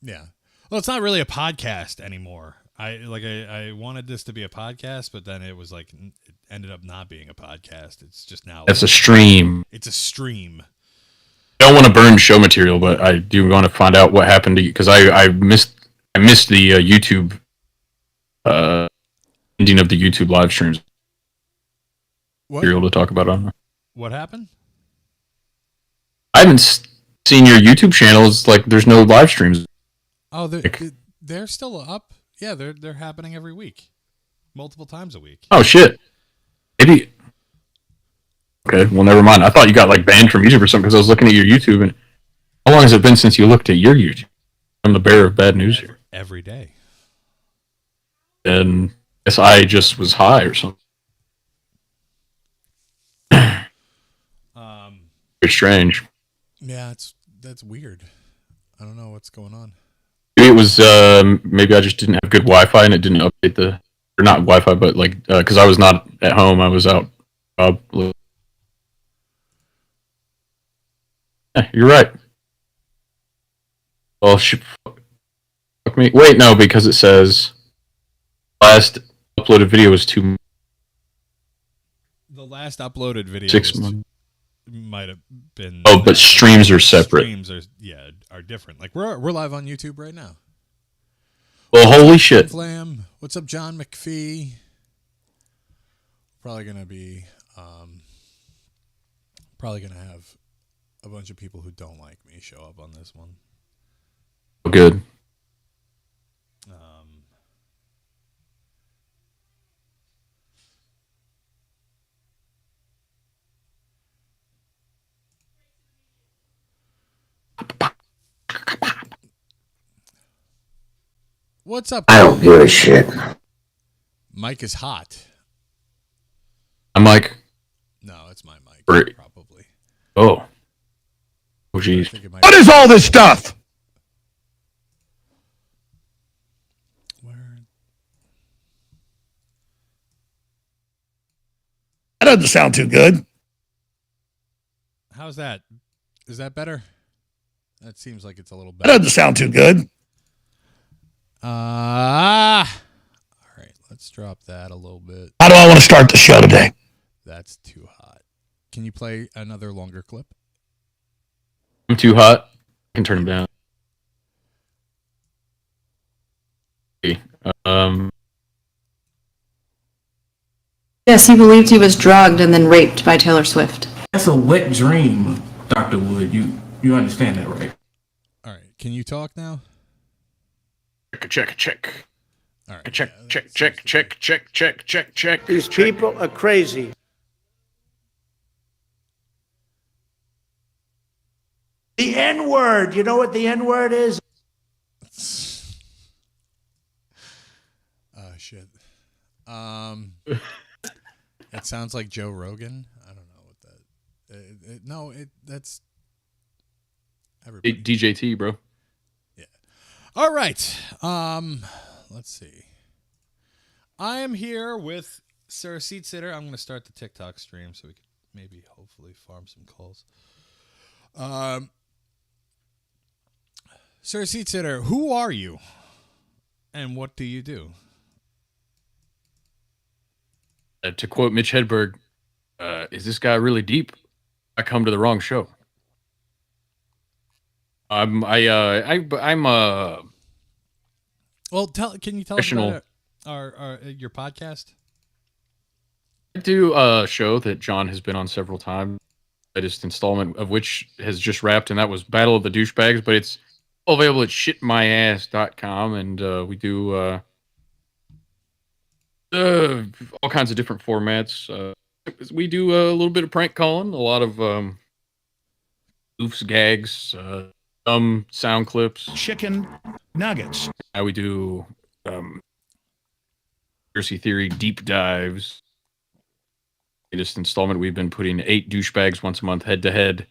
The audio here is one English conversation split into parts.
Yeah. Well, it's not really a podcast anymore. I wanted this to be a podcast, but then it was like it ended up not being a podcast. It's just now That's like a stream. it's a stream. I don't want to burn show material, but I do want to find out what happened to you because I missed the YouTube uh, ending of the YouTube live streams. What You're able to talk about it on. what happened? I haven't seen your YouTube channel. It's like there's no live streams. Oh, Like, they're still up. Yeah, they're happening every week, multiple times a week. oh shit. Maybe. Okay, well, never mind. I thought you got like banned from YouTube or something because I was looking at your YouTube. And how long has it been since you looked at your YouTube? I'm the bearer of bad news here. Every day. And I guess I just was high or something. Um, Very strange. yeah, that's weird. I don't know what's going on. Maybe it was maybe I just didn't have good Wi-Fi and it didn't update the or not Wi-Fi, but like because I was not at home, I was out. You're right. Well, fuck me. Wait, no, because it says last uploaded video was The last uploaded video 6 months. might have been. Oh, but streams are separate. Streams are different. Like we're live on YouTube right now. Well, holy shit! Flam, what's up, John McPhee? Probably gonna be, probably gonna have a bunch of people who don't like me show up on this one. Oh, good. Um, what's up? I don't give a shit. Mike is hot. I'm like, No, it's my mic. Great. Probably. oh I jeez. think it might What is all this stuff? Where? That doesn't sound too good. How's that? Is that better? That seems like it's a little That better. doesn't sound too good. All right, let's drop that a little bit. How do I want to start the show today? That's too hot. Can you play another longer clip? I'm too hot. I can turn him down. Okay, Yes, he believed he was drugged and then raped by Taylor Swift. That's a wet dream, Dr. Wood. You understand that, right? All right, can you talk now? check. All right, Check. These people are crazy. The N-word. You know what the N-word is? Oh shit. It sounds like Joe Rogan. I don't know what that. No, that's everybody. DJT, bro. All right. Let's see. I am here with Sir Seat Sitter. I'm going to start the TikTok stream so we can maybe, hopefully, farm some calls. Sir Seat Sitter, who are you, and what do you do? To quote Mitch Hedberg, is this guy really deep? I come to the wrong show. I'm Well, can you tell us Professional. about your podcast? I do a show that John has been on several times. Latest installment of which has just wrapped, and that was Battle of the Douchebags. But it's available at shitmyass.com, and we do all kinds of different formats. We do a little bit of prank calling, a lot of goofs, gags, some sound clips. Chicken nuggets. Now we do conspiracy theory deep dives. Latest installment, we've been putting 8 douchebags once a month head to head.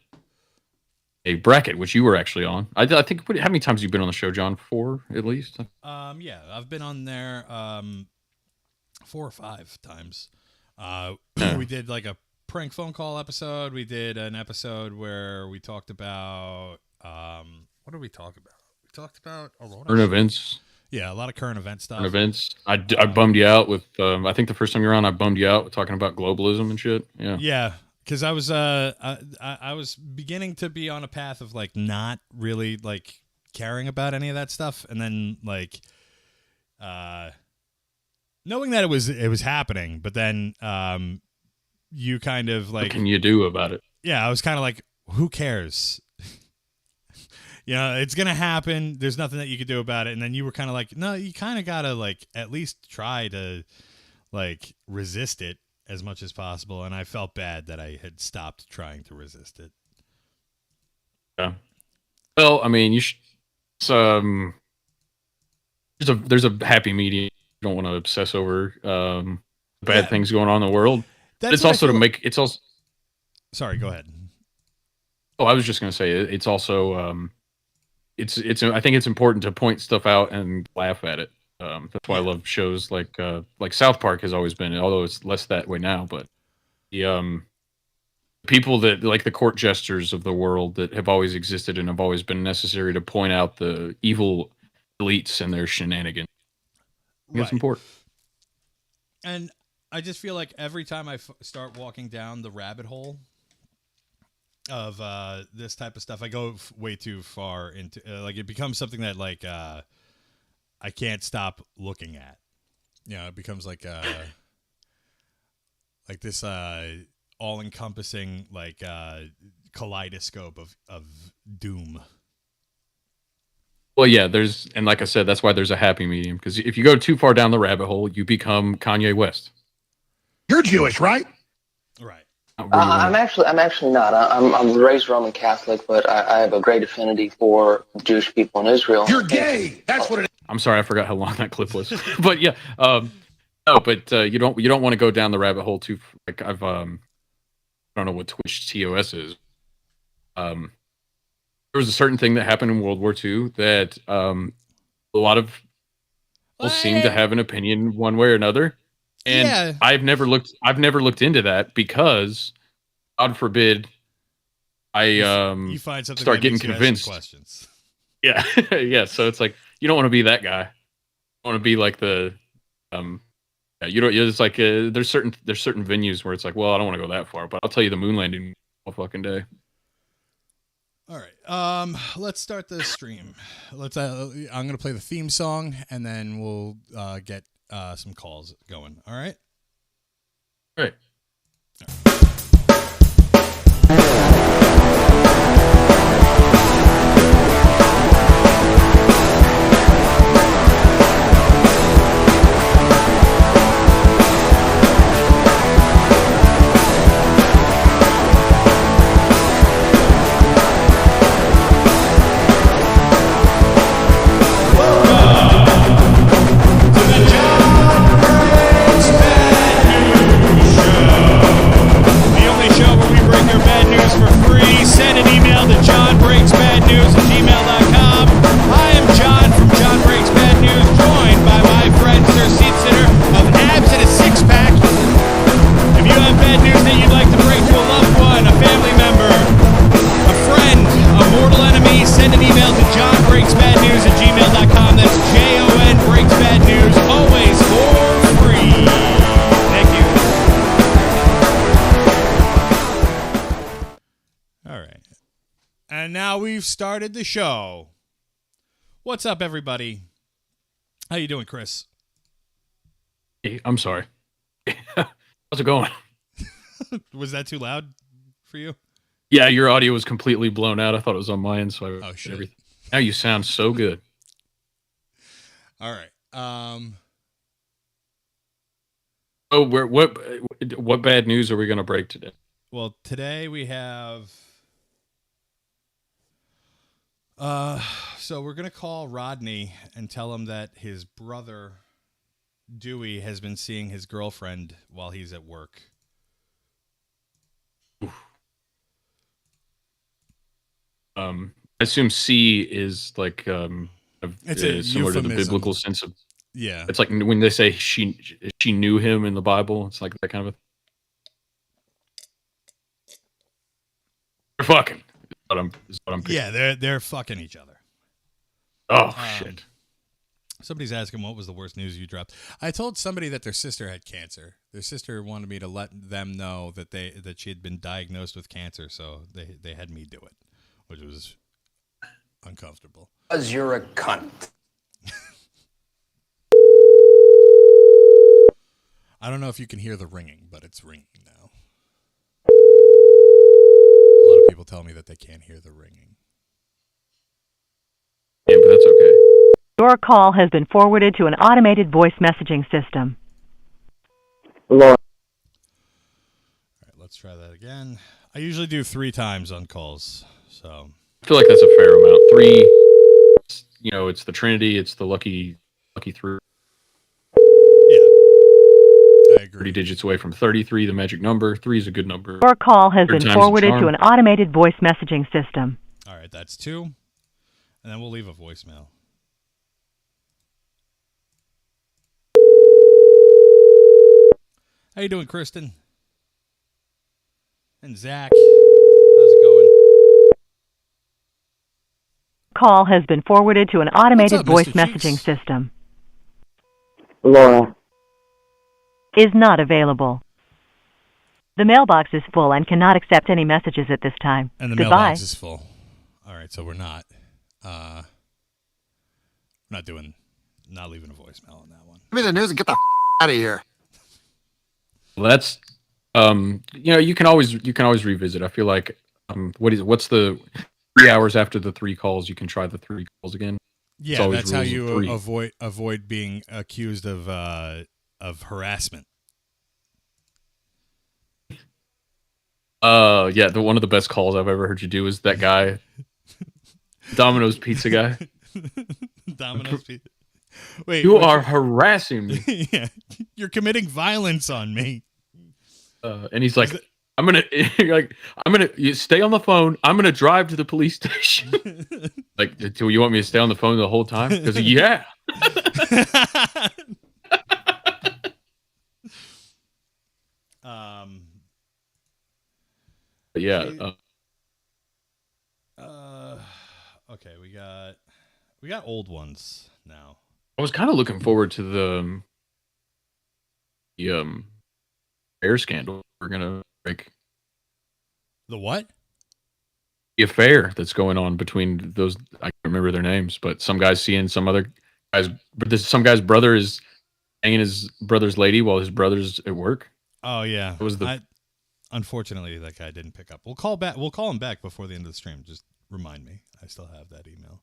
A bracket, which you were actually on. I think. How many times have you been on the show, John? 4 at least. Yeah, I've been on there 4 or 5 times. We did like a prank phone call episode. We did an episode where we talked about what did we talk about? We talked about Aurora. Current events. Yeah, a lot of current event stuff. Current events. I bummed you out with. I think the first time you were on, I bummed you out with talking about globalism and shit. Yeah. Yeah, because I was beginning to be on a path of like not really like caring about any of that stuff, and then like knowing that it was happening, but then you kind of like What can you do about it? yeah, I was kind of like, who cares? You know, it's gonna happen. There's nothing that you could do about it. And then you were kind of like, no, you kind of gotta like at least try to like resist it as much as possible. And I felt bad that I had stopped trying to resist it. Yeah. Well, I mean, you should. There's a happy medium. You don't want to obsess over bad Yeah. things going on in the world. But it's what I also to feel- make. It's also. Sorry, go ahead. Oh, I was just gonna say it's also. It's. I think it's important to point stuff out and laugh at it. That's why I love shows like South Park has always been, although it's less that way now. But the people that like the court jesters of the world that have always existed and have always been necessary to point out the evil elites and their shenanigans. I think It's Right. important. And I just feel like every time I start walking down the rabbit hole of this type of stuff, I go way too far into like it becomes something that like I can't stop looking at. You know, it becomes like this all-encompassing like kaleidoscope of doom. Well, yeah, and like I said, that's why there's a happy medium. Because if you go too far down the rabbit hole, you become Kanye West. You're Jewish, right? Right. Not really. I'm actually not. I'm raised Roman Catholic, but I have a great affinity for Jewish people in Israel. You're gay. That's what it is. I'm sorry, I forgot how long that clip was. But yeah, no, but you don't want to go down the rabbit hole too. Like I don't know what Twitch TOS is. There was a certain thing that happened in World War II that a lot of people seem to have an opinion one way or another. And Yeah. I've never looked into that because, God forbid, You I find something start that getting makes you ask some convinced. questions. yeah yeah. So it's like you don't want to be that guy. You want to be like the yeah, you don't. You're just like there's certain venues where it's like, well, I don't want to go that far, but I'll tell you the moon landing all fucking day. All right. Let's start the stream. I'm gonna play the theme song, and then we'll get some calls going. All right. All right. The only show where we break your bad news for free. Send an email to johnbreaksbadnews@gmail.com. I am John from John Breaks Bad News, joined by my friend Sir Seat Sitter of abs and a six-pack. If you have bad news that you'd like to break to a loved one, a family member, a friend, a mortal enemy, send an email to johnbreaksbadnews@gmail.com. That's JON Breaks Bad News, always for free. Thank you. All right. And now we've started the show. What's up, everybody? How you doing, Chris? Hey, I'm sorry. How's it going? Was that too loud for you? Yeah, your audio was completely blown out. I thought it was on my end, so I Oh, shit. everything. Now you sound so good. All right. Oh, what bad news are we gonna break today? Well, today we have so we're going to call Rodney and tell him that his brother Dewey has been seeing his girlfriend while he's at work. I assume C is like It's a similar to the euphemism. biblical sense of. Yeah. It's like when they say she knew him in the Bible. It's like that kind of a. They're fucking. Is what I'm. Picturing. Yeah, they're fucking each other. Oh shit. Somebody's asking what was the worst news you dropped. I told somebody that their sister had cancer. Their sister wanted me to let them know that she had been diagnosed with cancer, so they had me do it, which was uncomfortable. Because you're a cunt. I don't know if you can hear the ringing, but it's ringing now. A lot of people tell me that they can't hear the ringing. Yeah, but that's okay. Your call has been forwarded to an automated voice messaging system. All right, let's try that again. I usually do 3 times on calls, so I feel like that's a fair amount. 3, you know, it's the Trinity, it's the lucky 3. yeah, I 30 agree. digits away from 33, the magic number. 3 is a good number. Your call has Third been time's the forwarded to charm. an automated voice messaging system. All right, that's 2, and then we'll leave a voicemail. How you doing, Kristen? And Zach, how's it going? Call has been forwarded to an automated up, voice Mr. messaging Cheeks? system. Laura. Is not available. The mailbox is full and cannot accept any messages at this time. And the Goodbye. mailbox is full. All right, so we're not leaving a voicemail on that one. Give me the news and get the out of here. Well, that's you know, you can always revisit. I feel like what's the 3 hours after the 3 calls, you can try the 3 calls again. Yeah, always that's how rules of you 3. avoid being accused of harassment. Yeah, one of the best calls I've ever heard you do is that guy, Domino's pizza guy. Domino's pizza. Wait, You are harassing me. yeah, you're committing violence on me. And he's like, you stay on the phone. I'm gonna drive to the police station. Like, do you want me to stay on the phone the whole time? Because yeah. But yeah. Okay, we got old ones now. I was kind of looking forward to the affair scandal. We're gonna break The what? the affair that's going on between those. I can't remember their names, but some guy's seeing some other guys. But some guy's brother is hanging his brother's lady while his brother's at work. Oh yeah, It was unfortunately, that guy didn't pick up. We'll call back. We'll call him back before the end of the stream. Just remind me. I still have that email.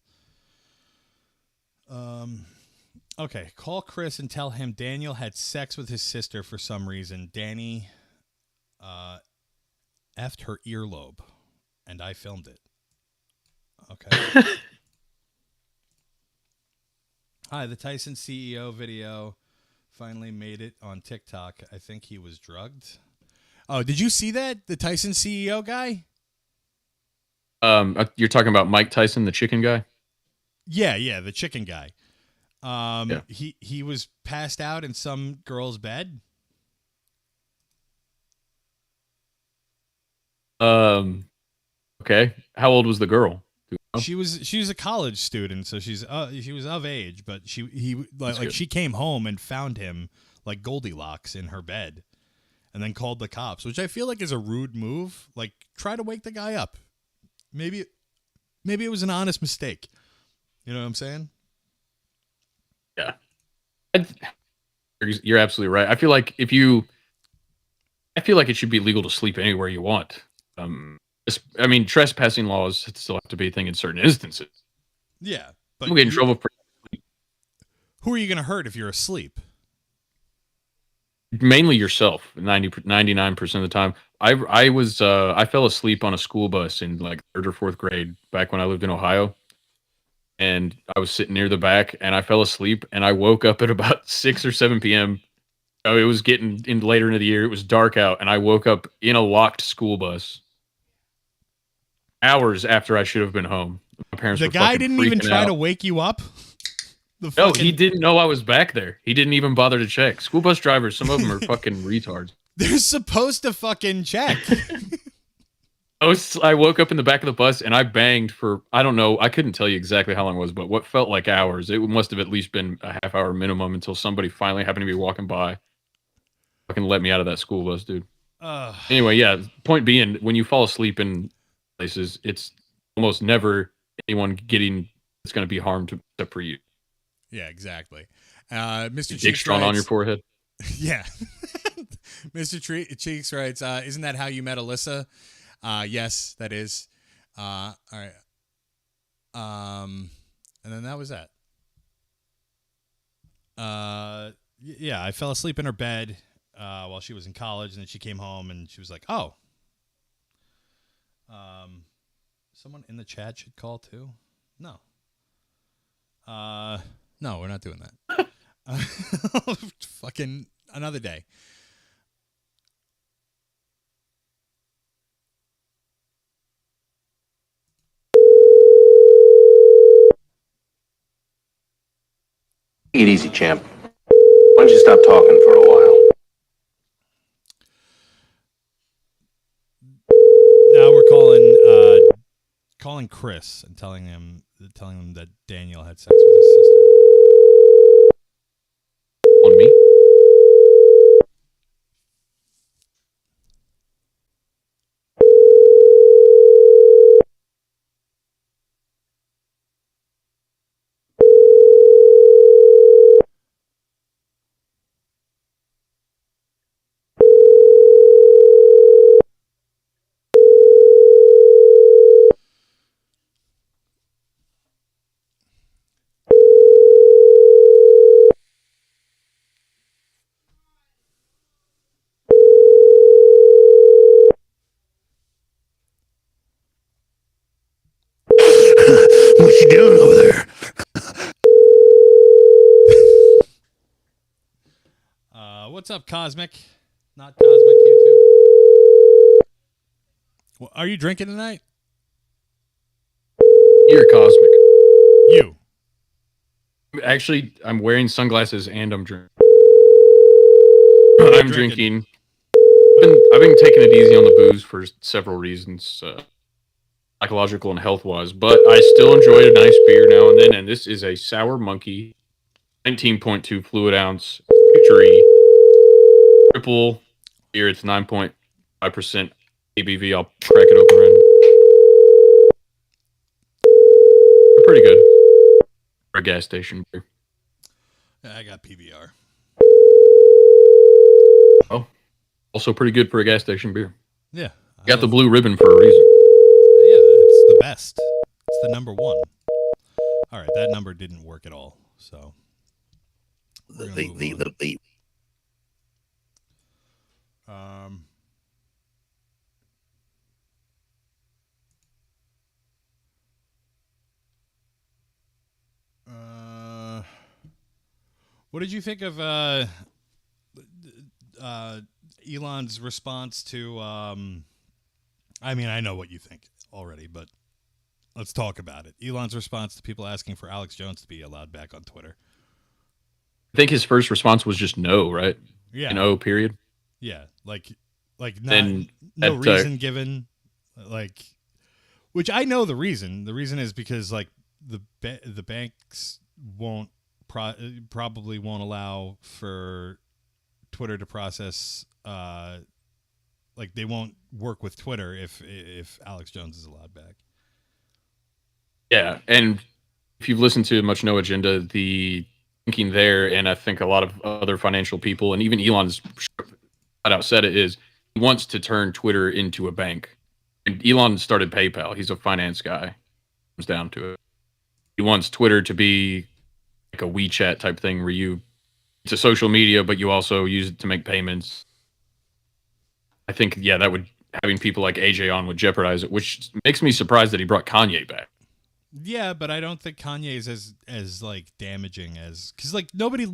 Okay. Call Chris and tell him Daniel had sex with his sister for some reason. Danny, effed her earlobe, and I filmed it. Okay. Hi, the Tyson CEO video finally made it on TikTok. I think he was drugged. Oh, did you see that? The Tyson CEO guy? You're talking about Mike Tyson, the chicken guy? Yeah, the chicken guy. Yeah. He was passed out in some girl's bed. Okay. How old was the girl? She was a college student, so she was of age, but she good. she came home and found him like Goldilocks in her bed, and then called the cops, which I feel like is a rude move. Like, try to wake the guy up. Maybe it was an honest mistake. You know what I'm saying? Yeah. You're absolutely right. I feel like it should be legal to sleep anywhere you want. Trespassing laws still have to be a thing in certain instances. Yeah, but People get in trouble for who are you going to hurt if you're asleep? mainly yourself. 99% of the time. I fell asleep on a school bus in like 3rd or 4th grade back when I lived in Ohio. And I was sitting near the back and I fell asleep and I woke up at about 6 or 7 p.m. Oh, it was getting in later into the year. It was dark out and I woke up in a locked school bus hours after I should have been home. My parents The were guy fucking didn't even freaking try out. to wake you up? No, he didn't know I was back there. He didn't even bother to check. School bus drivers, some of them are fucking retards. They're supposed to fucking check. I woke up in the back of the bus and I banged for, I don't know, I couldn't tell you exactly how long it was, but what felt like hours. It must have at least been a half hour minimum until somebody finally happened to be walking by. Fucking let me out of that school bus, dude. Anyway, yeah, point being, when you fall asleep in places, it's almost never anyone getting that's going to be harmed except for you. Yeah, exactly. Mr. Dick Cheeks strong on your writes- forehead. Yeah. Mr. Cheeks writes, isn't that how you met Alyssa? Yes, that is. All right. And then that was that. Yeah, I fell asleep in her bed while she was in college, and then she came home and she was like, "Oh, someone in the chat should call too." No. No, we're not doing that. Fucking another day. Take it easy, champ. Why don't you stop talking for a while? Now we're calling Chris and telling him that Daniel had sex with his sister. On me? What you doing over there? What's up, Cosmic? Not Cosmic YouTube. Well, are you drinking tonight? You're cosmic. You. Actually, I'm wearing sunglasses and I'm drinking. You're I'm drinking. I've been taking it easy on the booze for several reasons, psychological and health wise, but I still enjoy a nice beer now and then. And this is a Sour Monkey, 19.2 fluid ounce Victory triple beer. It's 9.5% ABV. I'll crack it open right now. They're pretty good for a gas station beer. I got PBR. Oh, also pretty good for a gas station beer. Yeah. Got the blue ribbon for a reason. Yeah, it's the best. It's the number one. All right, that number didn't work at all. So. we're gonna move on. What did you think of Elon's response to? I mean, I know what you think already, but let's talk about it. Elon's response to people asking for Alex Jones to be allowed back on Twitter. I think his first response was just no, right? Yeah. No, period. Yeah, like Then no at, reason given, like, which I know the reason. The reason is because like the banks won't probably won't allow for Twitter to process. Like they won't work with Twitter if Alex Jones is allowed back. Yeah, and if you've listened to much No Agenda, the thinking there, and I think a lot of other financial people, and even Elon's flat out said it, is he wants to turn Twitter into a bank. And Elon started PayPal. He's a finance guy. Comes down to it. He wants Twitter to be like a WeChat type thing where it's a social media, but you also use it to make payments. I think, yeah, that would, having people like AJ on would jeopardize it, which makes me surprised that he brought Kanye back. Yeah, but I don't think Kanye is as like damaging as, because like nobody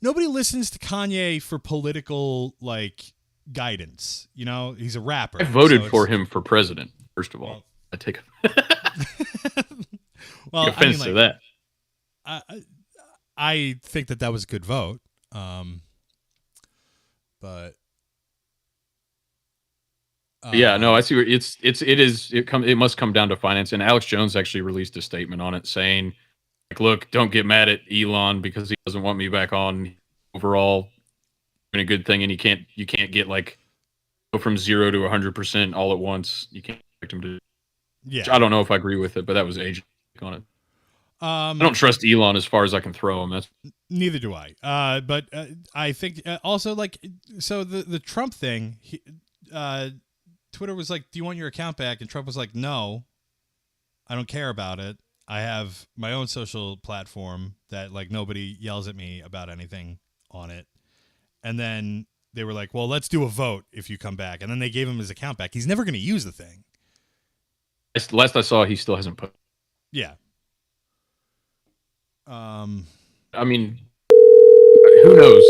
listens to Kanye for political like guidance. You know, he's a rapper. I voted so for him for president. First of all, I take well, offense to that. I think that was a good vote, but Yeah, no, I see. Where it must come down to finance. And Alex Jones actually released a statement on it saying, like, look, don't get mad at Elon because he doesn't want me back on. Overall, doing a good thing, and you can't get like go from 0 to 100% all at once. You can't expect him to. Yeah. I don't know if I agree with it, but that was age on it. I I don't trust Elon as far as I can throw him. That's Neither do I. But I think also like so the Trump thing. Twitter was like, "Do you want your account back?" And Trump was like, "No, I don't care about it. I have my own social platform that like nobody yells at me about anything on it." And then they were like, "Well, let's do a vote if you come back." And then they gave him his account back. He's never going to use the thing. last I saw. He still hasn't put. Yeah. I mean, who knows?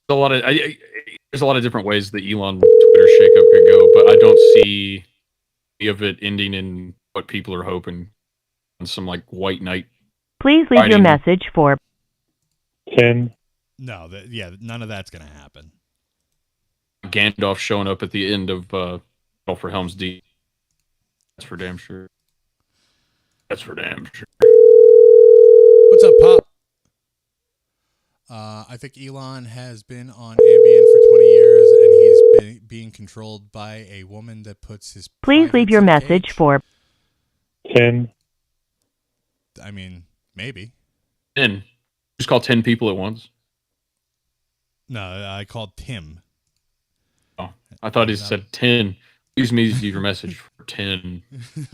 There's a lot of different ways the Elon Twitter shakeup could go, but I don't see any of it ending in what people are hoping on some like white knight. Please leave your Fighting. message for 10. No, none of that's going to happen. Gandalf showing up at the end of Battle for Helm's Deep. That's for damn sure. That's for damn sure. What's up, Pop? I think Elon has been on Ambien for 20 years, and he's been being controlled by a woman that puts his. Please leave privates your in a message cage. for 10. I mean, maybe. 10. Just call 10 people at once. No, I called Tim. Oh, I thought he said 10. Please leave your message for 10.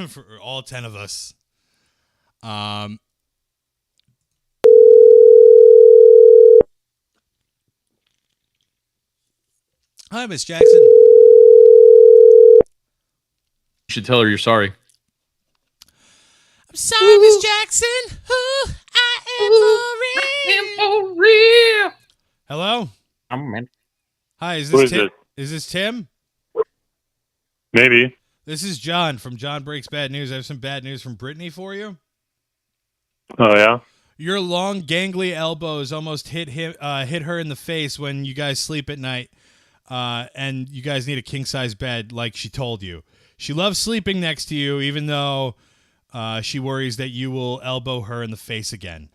For all 10 of us. Hi, Miss Jackson. You should tell her you're sorry. I'm sorry, Miss Jackson. Ooh, I am for real. Hello? Hi, is Who this is Tim? this? Is this Tim? Maybe. This is John from John Breaks Bad News. I have some bad news from Brittany for you. Oh, yeah? Your long, gangly elbows almost hit her in the face when you guys sleep at night, and you guys need a king-size bed like she told you. She loves sleeping next to you, even though she worries that you will elbow her in the face again.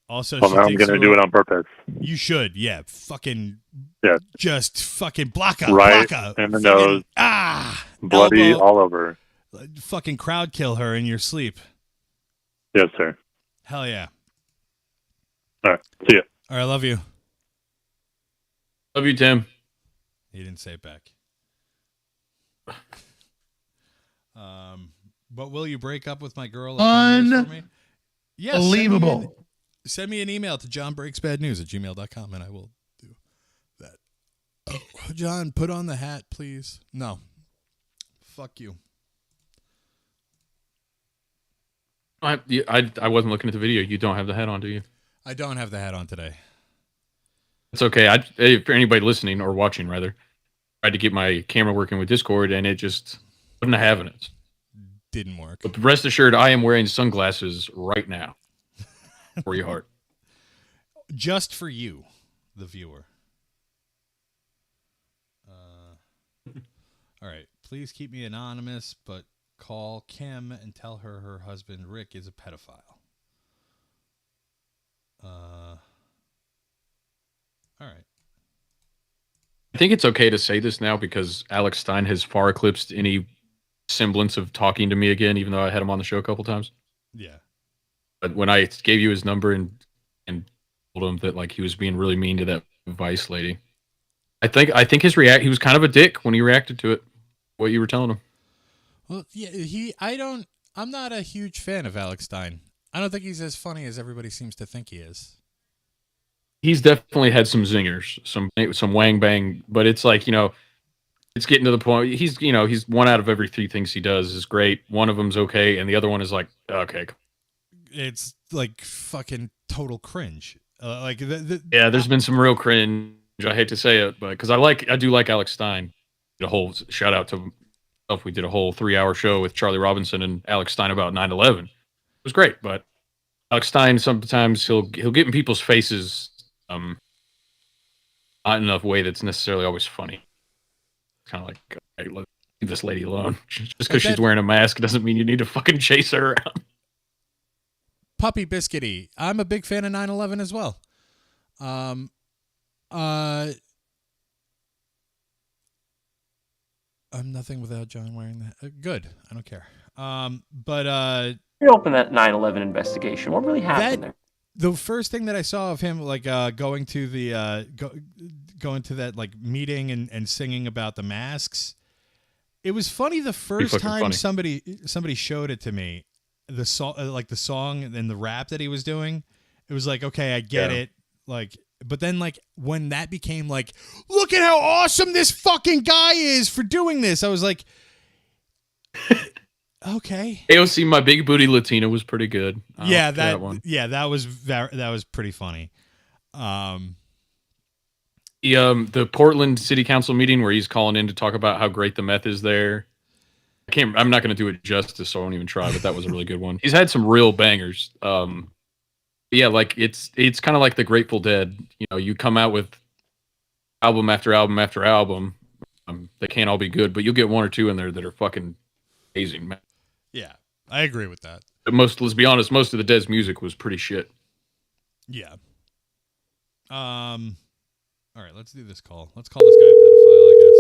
Also, Well, she I'm thinks going to do it on purpose. You should, yeah. Fucking, Yeah. just fucking blocka, Right blocka, in the fucking- nose. Bloody elbow, all over. fucking crowd kill her in your sleep. Yes, sir. Hell yeah. All right. See ya. All right, I love you. Love you, Tim. He didn't say it back. But will you break up with my girl? For me? Yes. Unbelievable. Send me an email to johnbreaksbadnews@gmail.com and I will do that. Oh, John, put on the hat, please. No. Fuck you. I wasn't looking at the video. You don't have the hat on, do you? I don't have the hat on today. It's okay. For anybody listening or watching, rather, I tried to get my camera working with Discord, and it just wasn't having it. Didn't work. But rest assured, I am wearing sunglasses right now for your heart. Just for you, the viewer. All right. Please keep me anonymous, but call Kim and tell her her husband, Rick, is a pedophile. All right. I think it's okay to say this now because Alex Stein has far eclipsed any semblance of talking to me again, even though I had him on the show a couple times. Yeah. But when I gave you his number and told him that like he was being really mean to that Vice lady, I think he was kind of a dick when he reacted to it. What you were telling him. Well, yeah, I'm not a huge fan of Alex Stein. I don't think he's as funny as everybody seems to think he is. He's definitely had some zingers, some wang bang, but it's like, it's getting to the point. He's one out of every three things he does is great. One of them's okay, and the other one is like, okay. It's like fucking total cringe. Yeah, there's been some real cringe. I hate to say it, but because I do like Alex Stein. Did a whole shout out to himself. We did a whole 3-hour show with Charlie Robinson and Alex Stein about 9/11. It was great, but Alex Stein sometimes he'll get in people's faces, not in a way that's necessarily always funny. kind of like, hey, leave this lady alone. Just But because she's that- wearing a mask doesn't mean you need to fucking chase her around. Puppy Biscuity. I'm a big fan of 9/11 as well. I'm nothing without John wearing that. Good. I don't care. You open that 9/11 investigation. What really happened there? The first thing that I saw of him, like going to the going to that like meeting and singing about the masks, it was funny the first fucking time funny. somebody showed it to me, the song, like the song and the rap that he was doing. It was like, okay, I get it, like. But then, like, when that became like, look at how awesome this fucking guy is for doing this, I was like, okay. AOC, My Big Booty Latina was pretty good. Yeah, that one. Yeah, that was pretty funny. The Portland City Council meeting where he's calling in to talk about how great the meth is there. I'm not going to do it justice, so I won't even try. But that was a really good one. He's had some real bangers. Yeah, like it's kind of like the Grateful Dead. You know, you come out with album after album after album. They can't all be good, but you'll get one or two in there that are fucking amazing, man. Yeah, I agree with that. But let's be honest, most of the Dead's music was pretty shit. Yeah. All right, let's do this call. Let's call this guy a pedophile, I guess.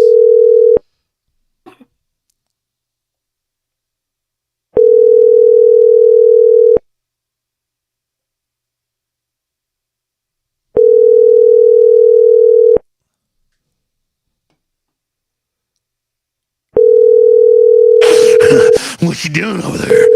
What you doing over there?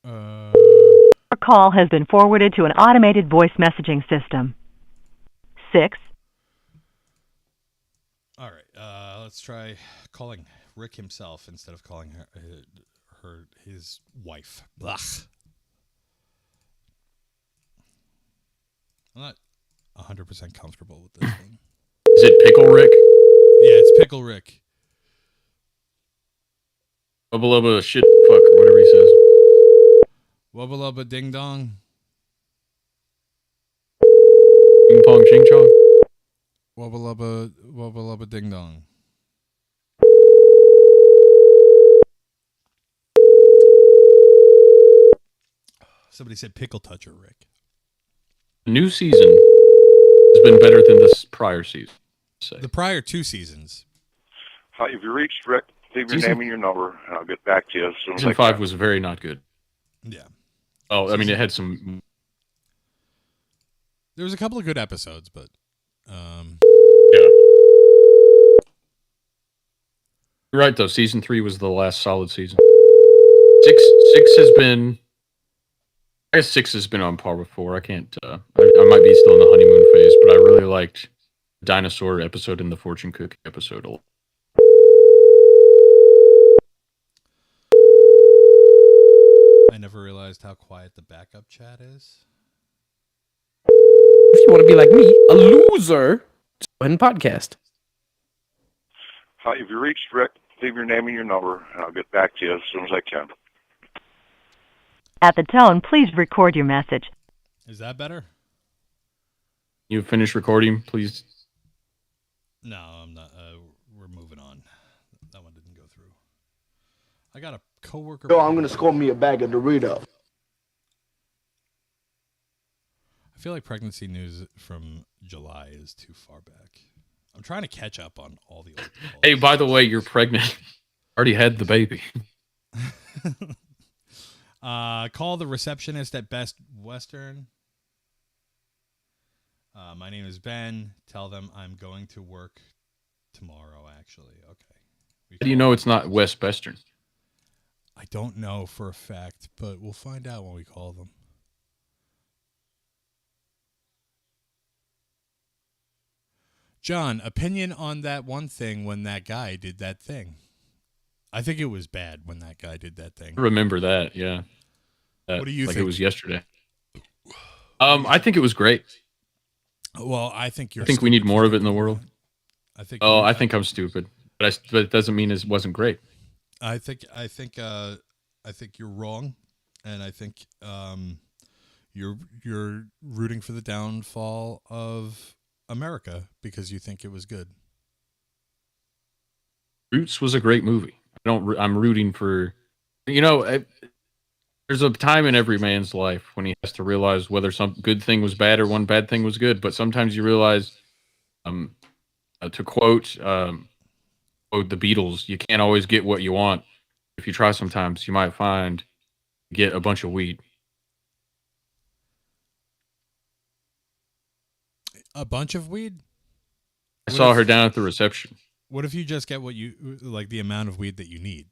Your call has been forwarded to an automated voice messaging system. 6. All right, let's try calling Rick himself instead of calling his wife. Blah. I'm not 100% comfortable with this one. Is it Pickle Rick? Yeah, it's Pickle Rick. Bubba Lubba shit fuck or whatever he says. Wubba lubba ding dong. Ping pong ching chong. Wubba lubba ding dong. Somebody said pickle toucher, Rick. The new season has been better than this prior season. Say. The prior 2 seasons. Hi, if you reached Rick, leave your Season- name and your number, and I'll get back to you as soon as I Season can. 5 was very not good. Yeah. Oh, I mean, it had some. There was a couple of good episodes, but Yeah. You're right, though. Season 3 was the last solid season. Six has been. I guess 6 has been on par with 4. I can't. I might be still in the honeymoon phase, but I really liked the dinosaur episode and the fortune cookie episode a lot. I never realized how quiet the backup chat is. If you want to be like me, a loser, just go ahead and podcast. Hi, if you reached Rick, leave your name and your number, and I'll get back to you as soon as I can. At the tone, please record your message. Is that better? You finish recording, please. No, I'm not. We're moving on. That one didn't go through. I got a coworker. Yo, I'm gonna score me a bag of Doritos. I feel like pregnancy news from July is too far back. I'm trying to catch up on all the old calls. Hey, by the way, you're pregnant. Already had the baby. Call the receptionist at Best Western. My name is Ben. Tell them I'm going to work tomorrow, actually. Okay. How do you know it's not West Western? I don't know for a fact, but we'll find out when we call them. John, opinion on that one thing when that guy did that thing. I think it was bad when that guy did that thing. I remember that, yeah. What do you like think? it was yesterday. I think it was great. Well, I think I think we need more of it in the world. I think. I think I'm stupid, but it doesn't mean it wasn't great. I think I think you're wrong, and I think you're rooting for the downfall of America because you think it was good. Roots was a great movie. I'm rooting for, there's a time in every man's life when he has to realize whether some good thing was bad or one bad thing was good. But sometimes you realize, to quote the Beatles, you can't always get what you want. If you try, sometimes you might get a bunch of weed. A bunch of weed? I saw her down at the reception. What if you just get what you like, the amount of weed that you need?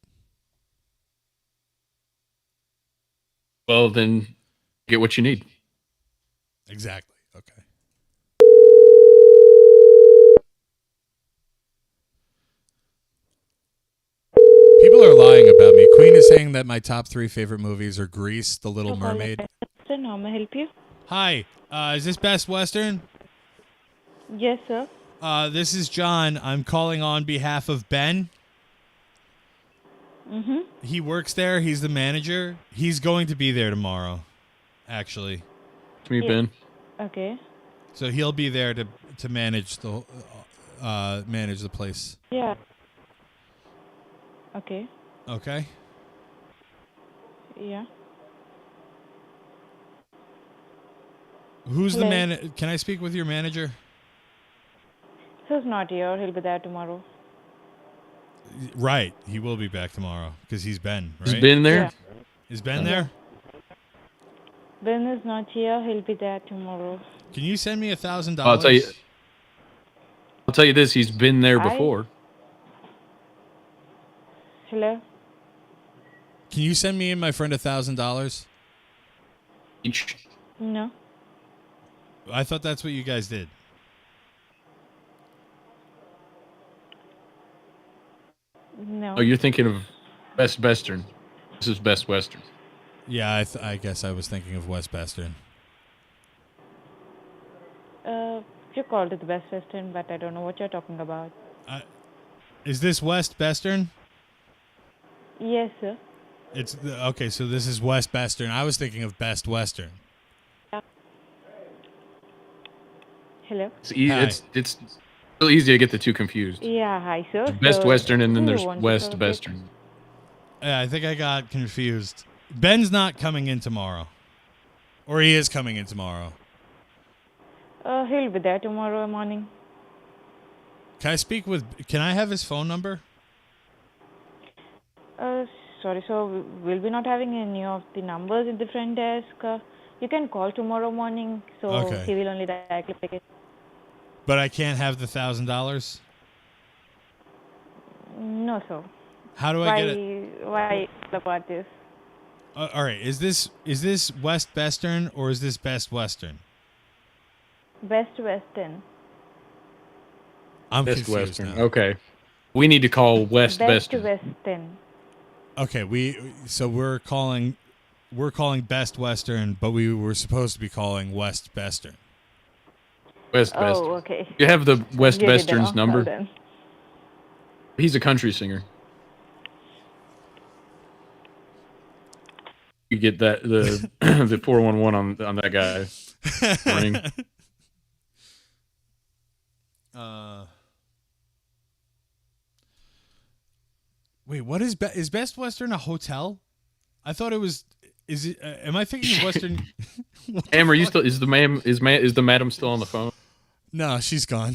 Well, then get what you need. Exactly. Okay. People are lying about me. Queen is saying that my top 3 favorite movies are Grease, The Little Mermaid. Sir, how may I help you? Hi, is this Best Western? Yes, sir. This is John. I'm calling on behalf of Ben. Mm-hmm. He works there. He's the manager. He's going to be there tomorrow, actually. It's me, Ben. Okay. So he'll be there to manage the place. Yeah. Okay. Okay. Yeah. Who's the Hello. man? Can I speak with your manager? He's not here. He'll be there tomorrow. Right. He will be back tomorrow because he's Ben, right? Is Ben there? Yeah. Is Ben there? Ben is not here. He'll be there tomorrow. Can you send me $1,000? I'll tell you this. He's been there before. Hello? Can you send me and my friend $1,000? Each. No. I thought that's what you guys did. No. Oh, you're thinking of Best Western. This is Best Western. Yeah, I guess I was thinking of West Western. You called it the Best Western, but I don't know what you're talking about. Is this West Western? Yes, sir. Okay, so this is West Western. I was thinking of Best Western. Hello? It's real easy to get the two confused. Yeah, hi, sir. There's Best So, Western and then who there's wants to West talk Western. Yeah, I think I got confused. Ben's not coming in tomorrow. Or he is coming in tomorrow. He'll be there tomorrow morning. Can I have his phone number? Sorry, so we'll be not having any of the numbers in the front desk. You can call tomorrow morning, so Okay. he will only directly pick it. But I can't have the $1,000? No, sir. How do I get it? Why about this? All right, is this West Western or is this Best Western? Best Western. I'm Best confused Western. now. Okay. We need to call West Best Western. Western. Okay, we're calling Best Western, but we were supposed to be calling West Western. West Oh, Western. okay. You have the West You did Western's it. number? Well then. He's a country singer. You get that the the 411 on that guy. Ring. Wait, what is is Best Western a hotel? I thought it was. Is it? Am I thinking of Western? Am, are you still? Is the madam still on the phone? No, she's gone.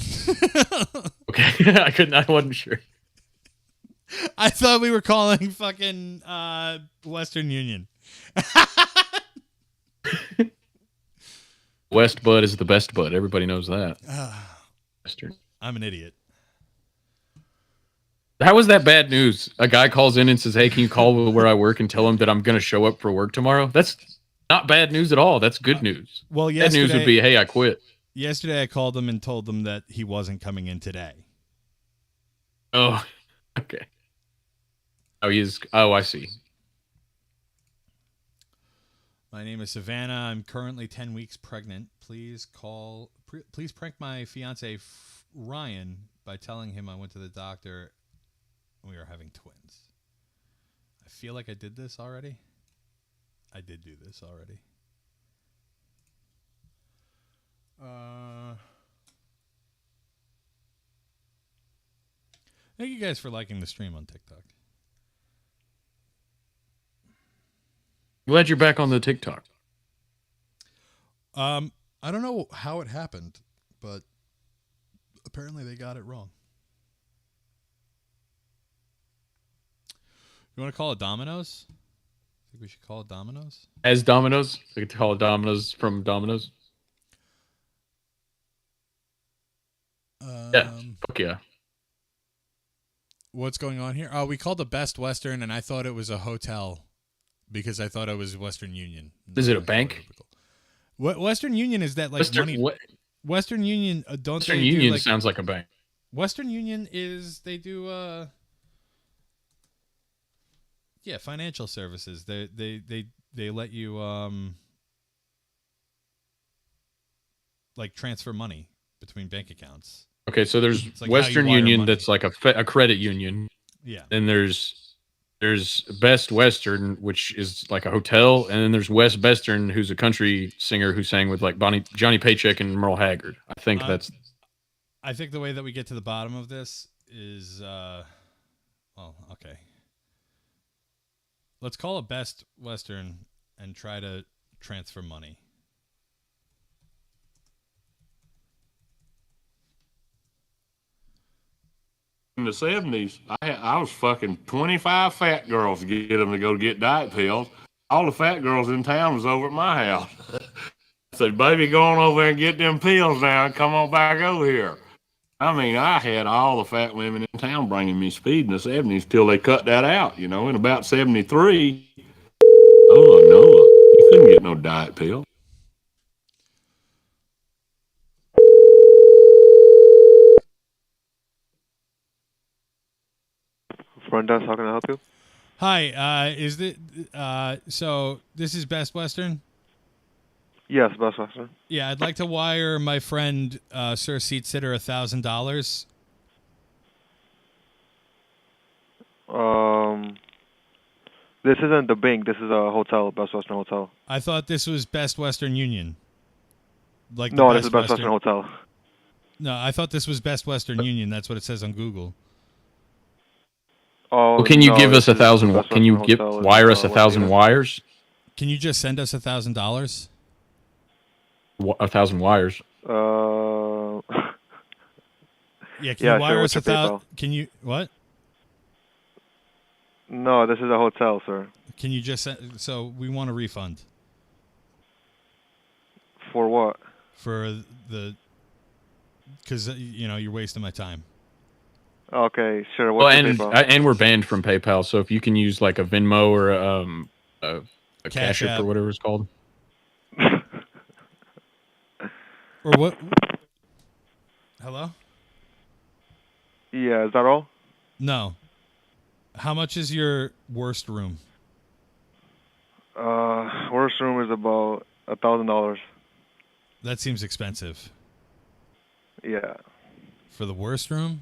Okay, I wasn't sure. I thought we were calling fucking Western Union. West Bud is the best bud. Everybody knows that. Western. I'm an idiot. How was that bad news? A guy calls in and says, "Hey, can you call where I work and tell him that I'm going to show up for work tomorrow?" That's not bad news at all. That's good news. Well, bad news would be, "Hey, I quit." Yesterday, I called them and told them that he wasn't coming in today. Oh, okay. Oh, he's. Oh, I see. My name is Savannah. I'm currently 10 weeks pregnant. Please prank my fiance Ryan by telling him I went to the doctor and we are having twins. I feel like I did this already. I did do this already. Thank you guys for liking the stream on TikTok. Glad you're back on the TikTok. I don't know how it happened, but apparently they got it wrong. You want to call it Domino's? Think we should call it Domino's? As Domino's? We could call it Domino's from Domino's. Yeah. Fuck yeah. What's going on here? Oh, we called the Best Western, and I thought it was a hotel because I thought it was Western Union. Is it a bank? What Western Union is that like money? Western Union don't Western they Union do, like, sounds like a bank. Western Union is they do yeah, financial services. They let you like transfer money between bank accounts. Okay, so there's like Western how you wire Union money. that's like a credit union. Yeah. Then there's Best Western, which is like a hotel, and then there's West Western, who's a country singer who sang with like Johnny Paycheck and Merle Haggard. I think that's. I think the way that we get to the bottom of this is well, okay. Let's call it Best Western and try to transfer money. In the 70s, I was fucking 25 fat girls to get them to go get diet pills. All the fat girls in town was over at my house. I said, baby, go on over there and get them pills now and come on back over here. I mean, I had all the fat women in town bringing me speed in the 70s till they cut that out, you know. In about 73, oh, no, you couldn't get no diet pill. Front desk, how can I help you? Hi, is it so this is Best Western? Yes, Best Western. Yeah, I'd like to wire my friend Sir Seat Sitter $1,000. This isn't the bank. This is a hotel, Best Western Hotel. I thought this was Best Western Union. Like No, this is Best Western Hotel. No, I thought this was Best Western Union. That's what it says on Google. Oh, Well, can you no, give us this is 1,000? Best Can you Western Hotel wire in, us 1,000 Waukegan. wires? Can you just send us $1,000? 1,000 wires. Yeah, can Yeah, you wire sure, us what's your 1,000? PayPal? Can you what? No, this is a hotel, sir. Can you just send? So we want a refund For what? for the because you know you're wasting my time. Okay, sure. Well, What's your and PayPal? and we're banned from PayPal, so if you can use like a Venmo or a Cash Cash App App. or whatever it's called. Or what? Hello? Yeah, is that all? No. How much is your worst room? Worst room is about $1,000. That seems expensive. Yeah. For the worst room?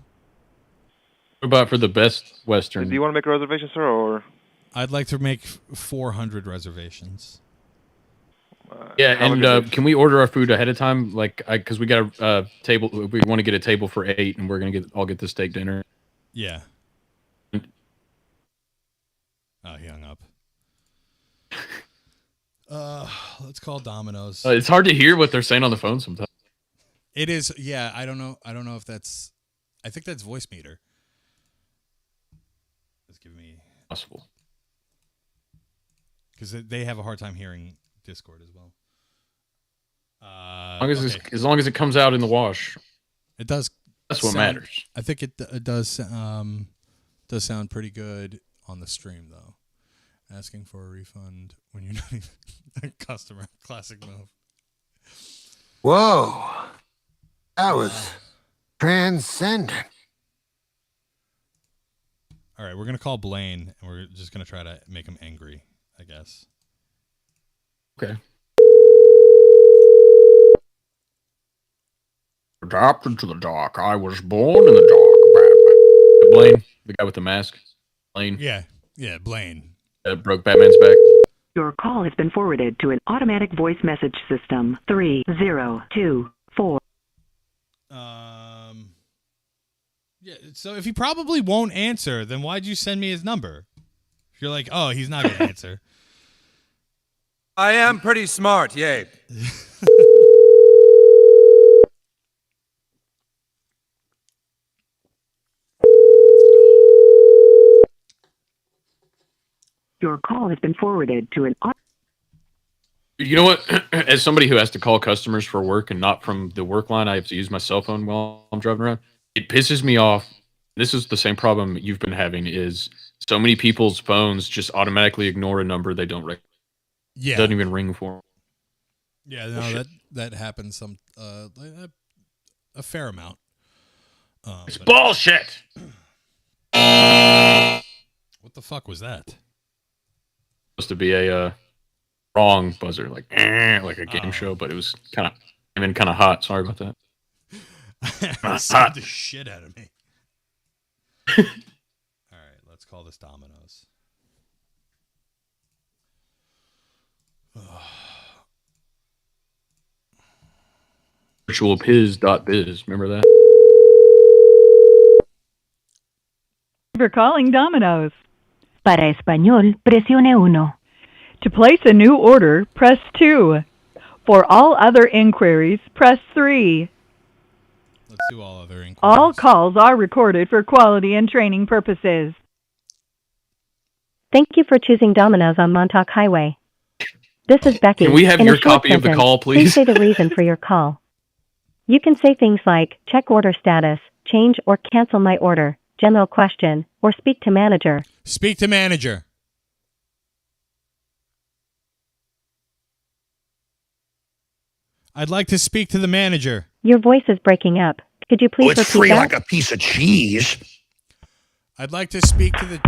What about for the Best Western? Do you want to make a reservation, sir, or? I'd like to make 400 reservations. Yeah, Have a and good day. can we order our food ahead of time? Like, because we got a table. We want to get a table for 8, and we're gonna get the steak dinner. Yeah. Oh, he hung up. Let's call Domino's. It's hard to hear what they're saying on the phone sometimes. It is. Yeah, I don't know. I don't know if that's. I think that's voice meter. Let's give me Possible. because they have a hard time hearing Discord as well. As long as it comes out in the wash, it does. That's what sound- matters. I think it does sound pretty good on the stream though. Asking for a refund when you're not even a customer. Classic move. Whoa. That was transcendent. All right, we're gonna call Blaine, and we're just gonna try to make him angry, I guess. Okay. Adopted to the dark. I was born in the dark. Batman. Blaine, the guy with the mask. Blaine. Yeah, Blaine. that broke Batman's back. Your call has been forwarded to an automatic voice message system. 3024. Yeah. So if he probably won't answer, then why'd you send me his number? If you're like, oh, he's not gonna answer. I am pretty smart, yay. Your call has been forwarded to an You know what? As somebody who has to call customers for work and not from the work line, I have to use my cell phone while I'm driving around. It pisses me off. This is the same problem you've been having, is so many people's phones just automatically ignore a number they don't recognize. Yeah. It doesn't even ring for them. Yeah, no, that happens a fair amount. It's bullshit. What the fuck was that? Supposed to be a wrong buzzer, like a game show, but it was kind of hot. Sorry about that. It scared the shit out of me. All right, let's call this Domino's. Virtualpiz.biz. Remember that? For calling Domino's. Para español, presione 1. To place a new order, press 2. For all other inquiries, press 3. Let's do all other inquiries. All calls are recorded for quality and training purposes. Thank you for choosing Domino's on Montauk Highway. This is Becky. Can we have In a your short copy of the sentence, call, please? say the reason for your call. You can say things like, check order status, change or cancel my order, general question, or speak to manager. Speak to manager. I'd like to speak to the manager. Your voice is breaking up. Could you please repeat free that? like a piece of cheese. I'd like to speak to the...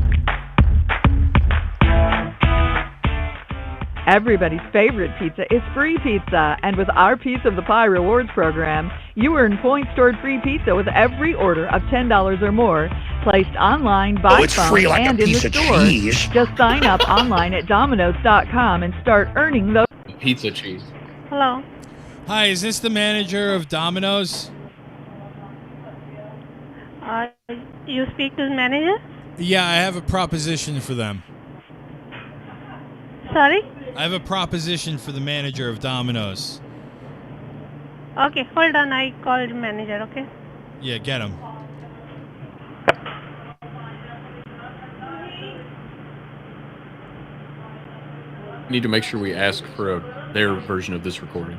Everybody's favorite pizza is free pizza, and with our Piece of the Pie rewards program, you earn points toward free pizza with every order of $10 or more, placed online, by it's phone, free like a and in piece the of store. cheese. Just sign up online at Domino's.com and start earning those. Pizza cheese. Hello. Hi, is this the manager of Domino's? You speak to the manager? Yeah, I have a proposition for them. Sorry? I have a proposition for the manager of Domino's. Okay, hold on. I called manager, okay? Yeah, get him. We need to make sure we ask for their version of this recording.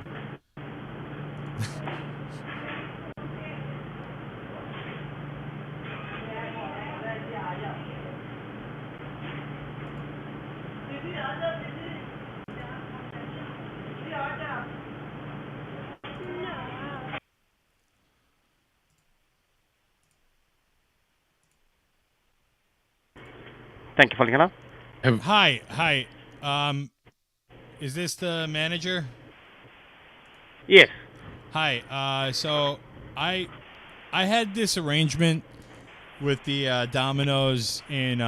Thank you for calling up. Hi. Is this the manager? Yes. Hi. So I had this arrangement with the Domino's in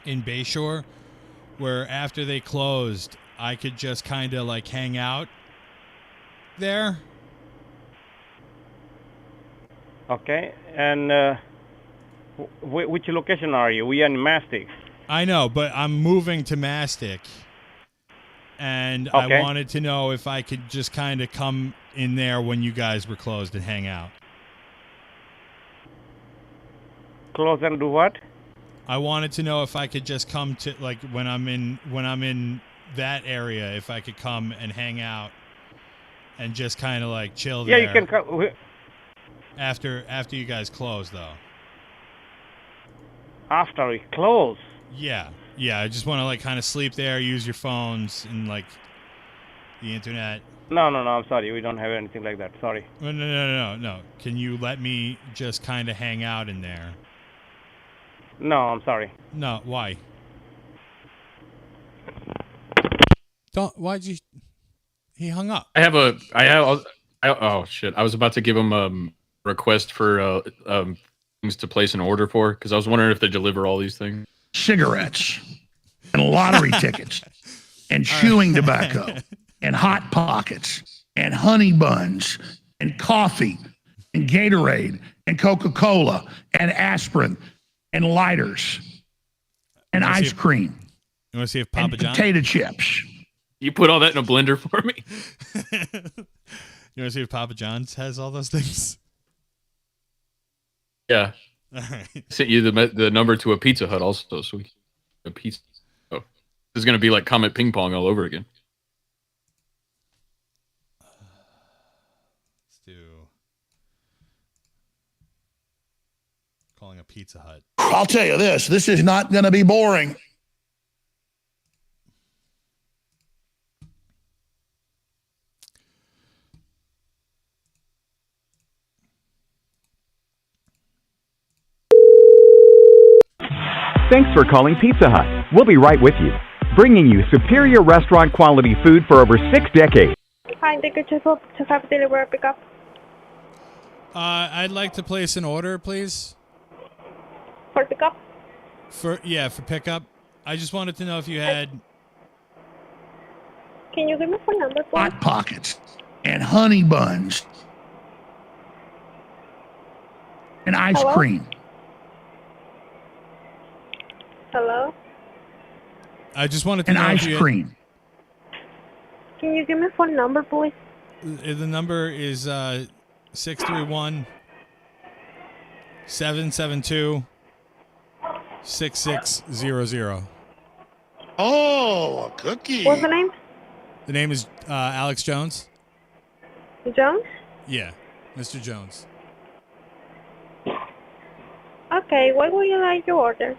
Bayshore, where after they closed, I could just kind of like hang out there. Okay. And which location are you? We are in Mastic. I know, but I'm moving to Mastic, and Okay. I wanted to know if I could just kind of come in there when you guys were closed and hang out. Close and do what? I wanted to know if I could just come to like when I'm in that area, if I could come and hang out and just kind of like chill Yeah, there. you can come. After you guys close, though. After we close. Yeah. I just want to like kind of sleep there, use your phones and like the internet. No. I'm sorry. We don't have anything like that. Sorry. No. Can you let me just kind of hang out in there? No, I'm sorry. No. Why? Why'd you? He hung up. Oh shit! I was about to give him a request for things to place an order for, because I was wondering if they deliver all these things. Cigarettes. and lottery tickets and chewing tobacco and Hot Pockets and honey buns and coffee and Gatorade and Coca-Cola and aspirin and lighters and ice cream. You want to see if Papa John? Potato chips. You put all that in a blender for me? You want to see if Papa John's has all those things? Yeah. All right. Sent you the number to a Pizza Hut also, so we can a pizza. Oh, this is gonna be like Comet Ping Pong all over again. Let's do calling a Pizza Hut. I'll tell you this is not going to be boring. Thanks for calling Pizza Hut. We'll be right with you, bringing you superior restaurant quality food for over 6 decades. Hi, thank you to have delivery pickup. I'd like to place an order, please. For pickup? For pickup. I just wanted to know if you had. Can you give me phone number, please? Hot Pockets and honey buns and ice Hello? cream. Hello? I just wanted to And know if ice you cream. Can you give me phone number, please? The number is 631 772 6600. Oh, a cookie. What's the name? The name is Alex Jones. Jones? Yeah, Mr. Jones. Okay, what would you like to order?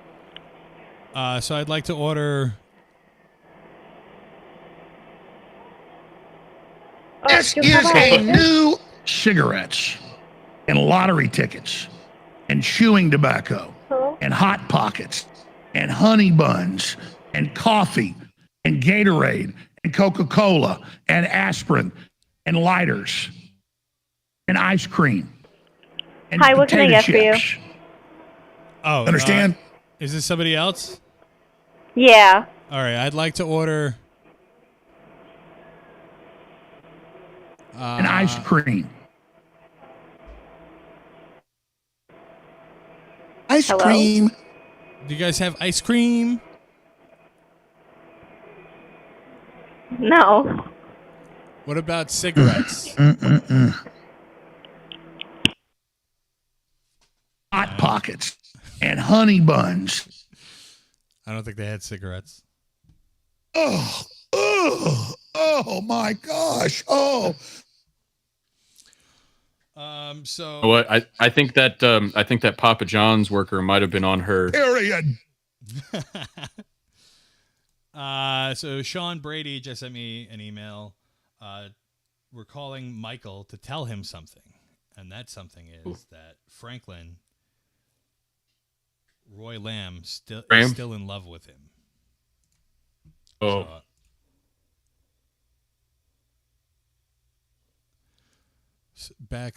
So I'd like to order. This is a new cigarettes and lottery tickets and chewing tobacco and Hot Pockets and honey buns and coffee and Gatorade and Coca-Cola and aspirin and lighters and ice cream and Hi, what can I potato get for you? chips. Oh, Understand? Is this somebody else? Yeah. All right, I'd like to order. And ice cream. Ice Hello? cream. Do you guys have ice cream? No. What about cigarettes? Hot Pockets and honey buns. I don't think they had cigarettes. Oh my gosh. Oh. So You know what? I think that Papa John's worker might have been on her. Period. So Sean Brady just sent me an email. We're calling Michael to tell him something, and that something is that Franklin Roy Lamb is still in love with him. Oh.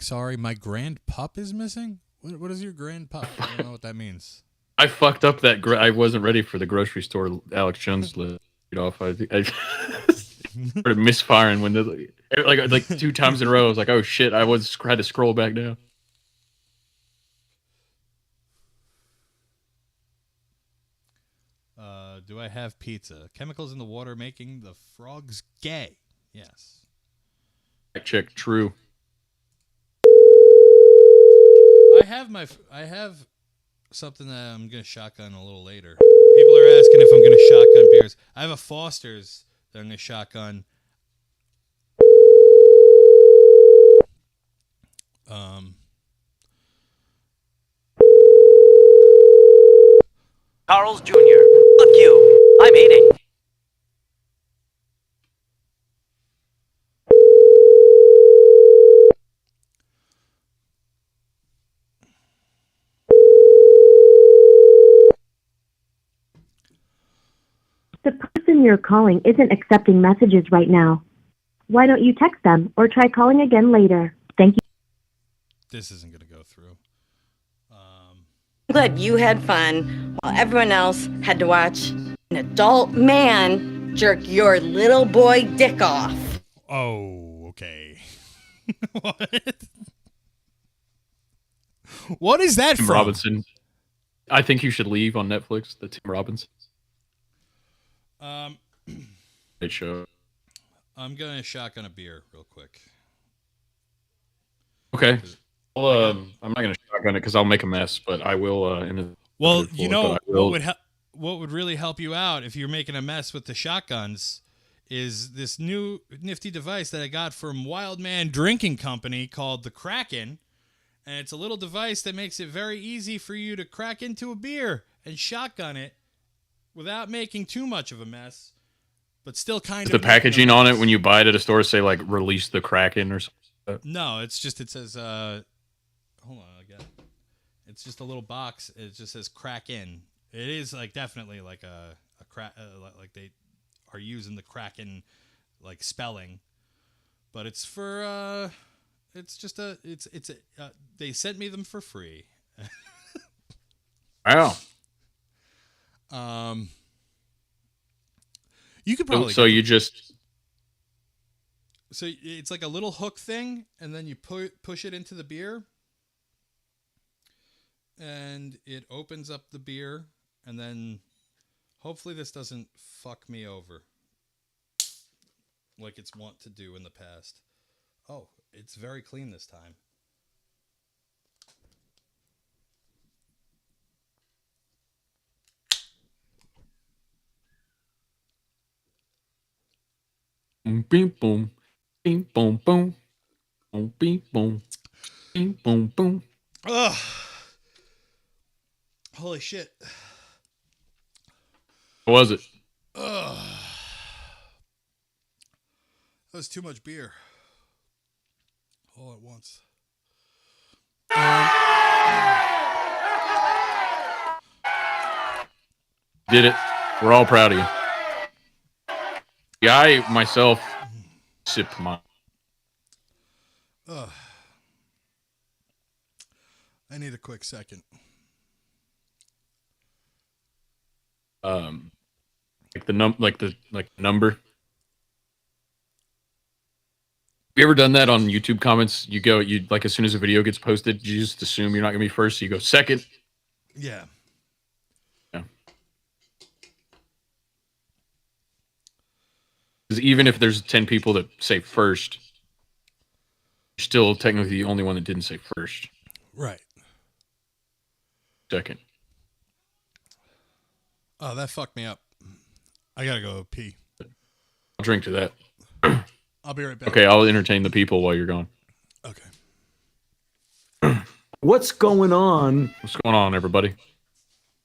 Sorry, my grand pup is missing? What is your grand pup? I don't know what that means. I fucked up that. I wasn't ready for the grocery store Alex Jones list. Off. I started misfiring when like 2 times in a row. I was like, oh shit! I had to scroll back down. Do I have pizza? Chemicals in the water making the frogs gay. Yes. Check. True. I have something that I'm gonna shotgun a little later. People are asking if I'm gonna shotgun beers. I have a Foster's that I'm gonna shotgun. Carl's Jr. Fuck you. I'm eating. The person you're calling isn't accepting messages right now. Why don't you text them or try calling again later? Thank you. This isn't gonna go through. Glad you had fun while everyone else had to watch an adult man jerk your little boy dick off. Oh, okay. What? What is that Tim from? Robinson. I think you should leave on Netflix. The Tim Robinson. Great show. I'm gonna shotgun a beer real quick. Okay. Well, I'm not gonna shotgun it because I'll make a mess, but I will. Well, you know what would really help you out if you're making a mess with the shotguns is this new nifty device that I got from Wildman Drinking Company called the Kraken, and it's a little device that makes it very easy for you to crack into a beer and shotgun it without making too much of a mess, but still kind Is of the packaging on it when you buy it at a store say like "Release the Kraken" or something? No, it says hold on again. It's just a little box. It just says Kraken. It is like definitely like a crack, like they are using the Kraken like spelling, but it's for it's just they sent me them for free. Wow. You could probably So you just so it's like a little hook thing, and then you push it into the beer, and it opens up the beer, and then hopefully this doesn't fuck me over like it's wont to do in the past. Oh, it's very clean this time. Boom, boom, boom, boom, boom, boom, boom, boom, boom, boom, boom. Ugh. Holy shit. What was it? Ugh. That was too much beer. All at once. Did it. We're all proud of you. Yeah, I myself sipped mine. Ugh. I need a quick second. Like the number. Have you ever done that on YouTube comments? You like as soon as a video gets posted, you just assume you're not gonna be first, so you go second. Yeah. Yeah. Because even if there's 10 people that say first, you're still technically the only one that didn't say first. Right. Second. Oh, that fucked me up. I gotta go pee. I'll drink to that. I'll be right back. Okay, I'll entertain the people while you're gone. Okay. What's going on? What's going on, everybody?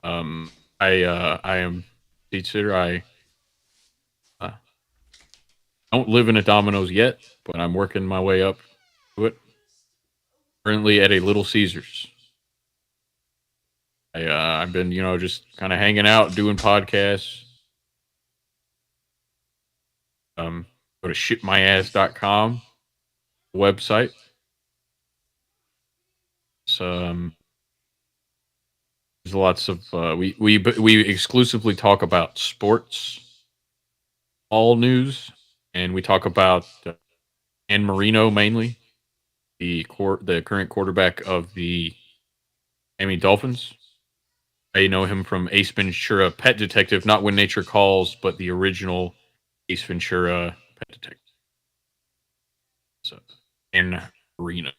I am Seat Sitter. I don't live in a Domino's yet, but I'm working my way up to it. Currently at a Little Caesars. I've been, just kind of hanging out, doing podcasts. Go to shitmyass.com website. So, there's lots of we exclusively talk about sports, all news, and we talk about Dan Marino mainly, the current quarterback of the Miami Dolphins. I know him from Ace Ventura: Pet Detective, not When Nature Calls, but the original Ace Ventura: Pet Detective. So, Dan Marino.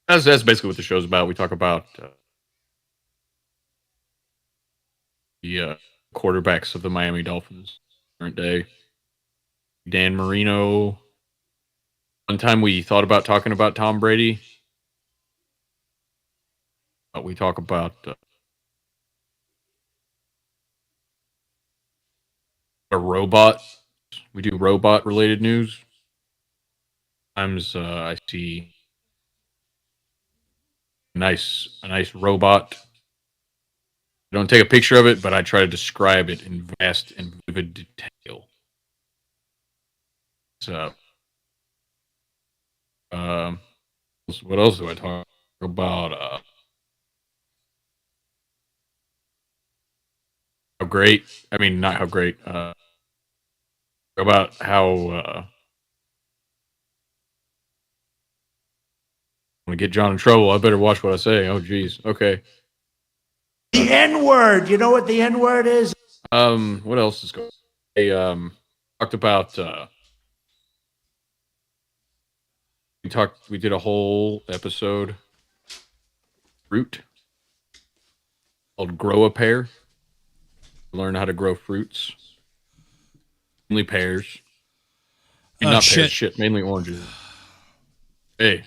That's basically what the show's about. We talk about the quarterbacks of the Miami Dolphins current day. Dan Marino. One time we thought about talking about Tom Brady, but we talk about a robot. We do robot related news. Sometimes I see a nice robot. I don't take a picture of it, but I try to describe it in vast and vivid detail. So, what else do I talk about? great. I mean, not how great. About how I'm gonna get John in trouble. I better watch what I say. Oh, geez. Okay. The N-word. You know what the N-word is? What else is going? They talked about. We did a whole episode. Fruit. Called Grow a Pear. Learn how to grow fruits. Mainly pears. I mean, not pears, shit. Mainly oranges. Hey.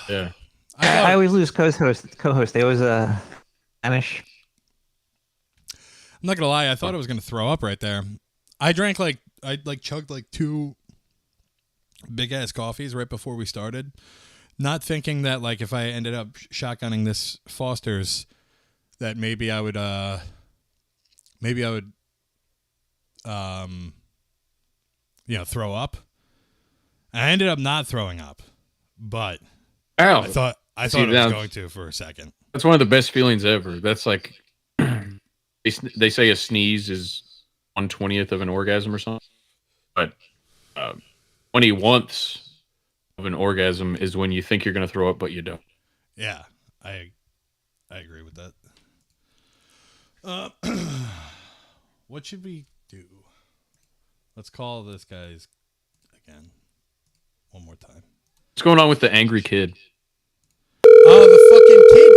Yeah. I always lose co-host. They always Spanish. I'm not gonna lie. I thought I was gonna throw up right there. I chugged like 2 big ass coffees right before we started, not thinking that like if I ended up shotgunning this Foster's, that maybe I would throw up. I ended up not throwing up, but I thought I was going to for a second. That's one of the best feelings ever. That's like they say a sneeze is 1/20th of an orgasm or something, but 20/1 of an orgasm is when you think you're going to throw up but you don't. Yeah, I agree with that. What should we do? Let's call this guy's again one more time. What's going on with the angry kid? The fucking kid.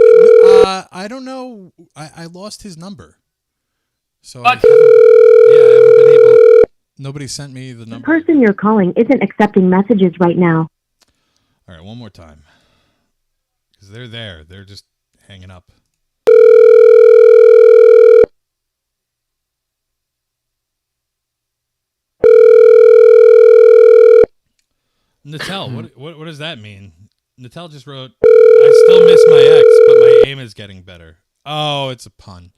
I don't know. I lost his number. So I haven't been able. Nobody sent me the The number. person you're calling isn't accepting messages right now. All right, one more time. Because they're there. They're just hanging up. Natel, what does that mean? Natel just wrote, I still miss my ex, but my aim is getting better. Oh, it's a pun.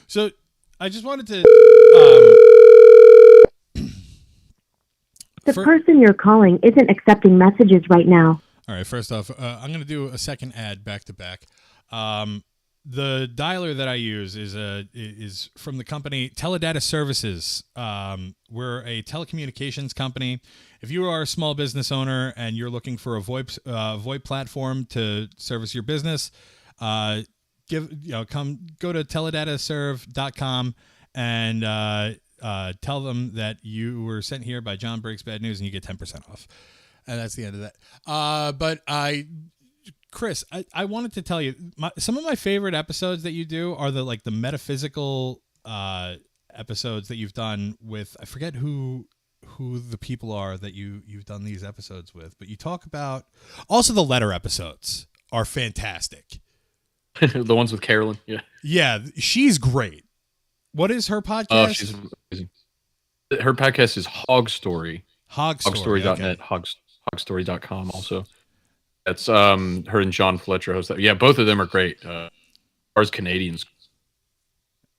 So I just wanted to The person you're calling isn't accepting messages right now. All right, first off, I'm going to do a second ad back to back. The dialer that I use is from the company Teledata Services. We're a telecommunications company. If you are a small business owner and you're looking for a VoIP platform to service your business, go to teledataserve.com and tell them that you were sent here by John Breaks Bad News, and you get 10% off. And that's the end of that. Chris, I wanted to tell you, some of my favorite episodes that you do are the metaphysical episodes that you've done with, I forget who the people are that you've done these episodes with, but you talk about, also the letter episodes are fantastic. The ones with Carolyn, yeah. Yeah, she's great. What is her podcast? Oh, she's amazing. Her podcast is Hog Story. Hogstory.net, hogstory.com also. That's her and John Fletcher host that. Yeah, both of them are great. Ours Canadians.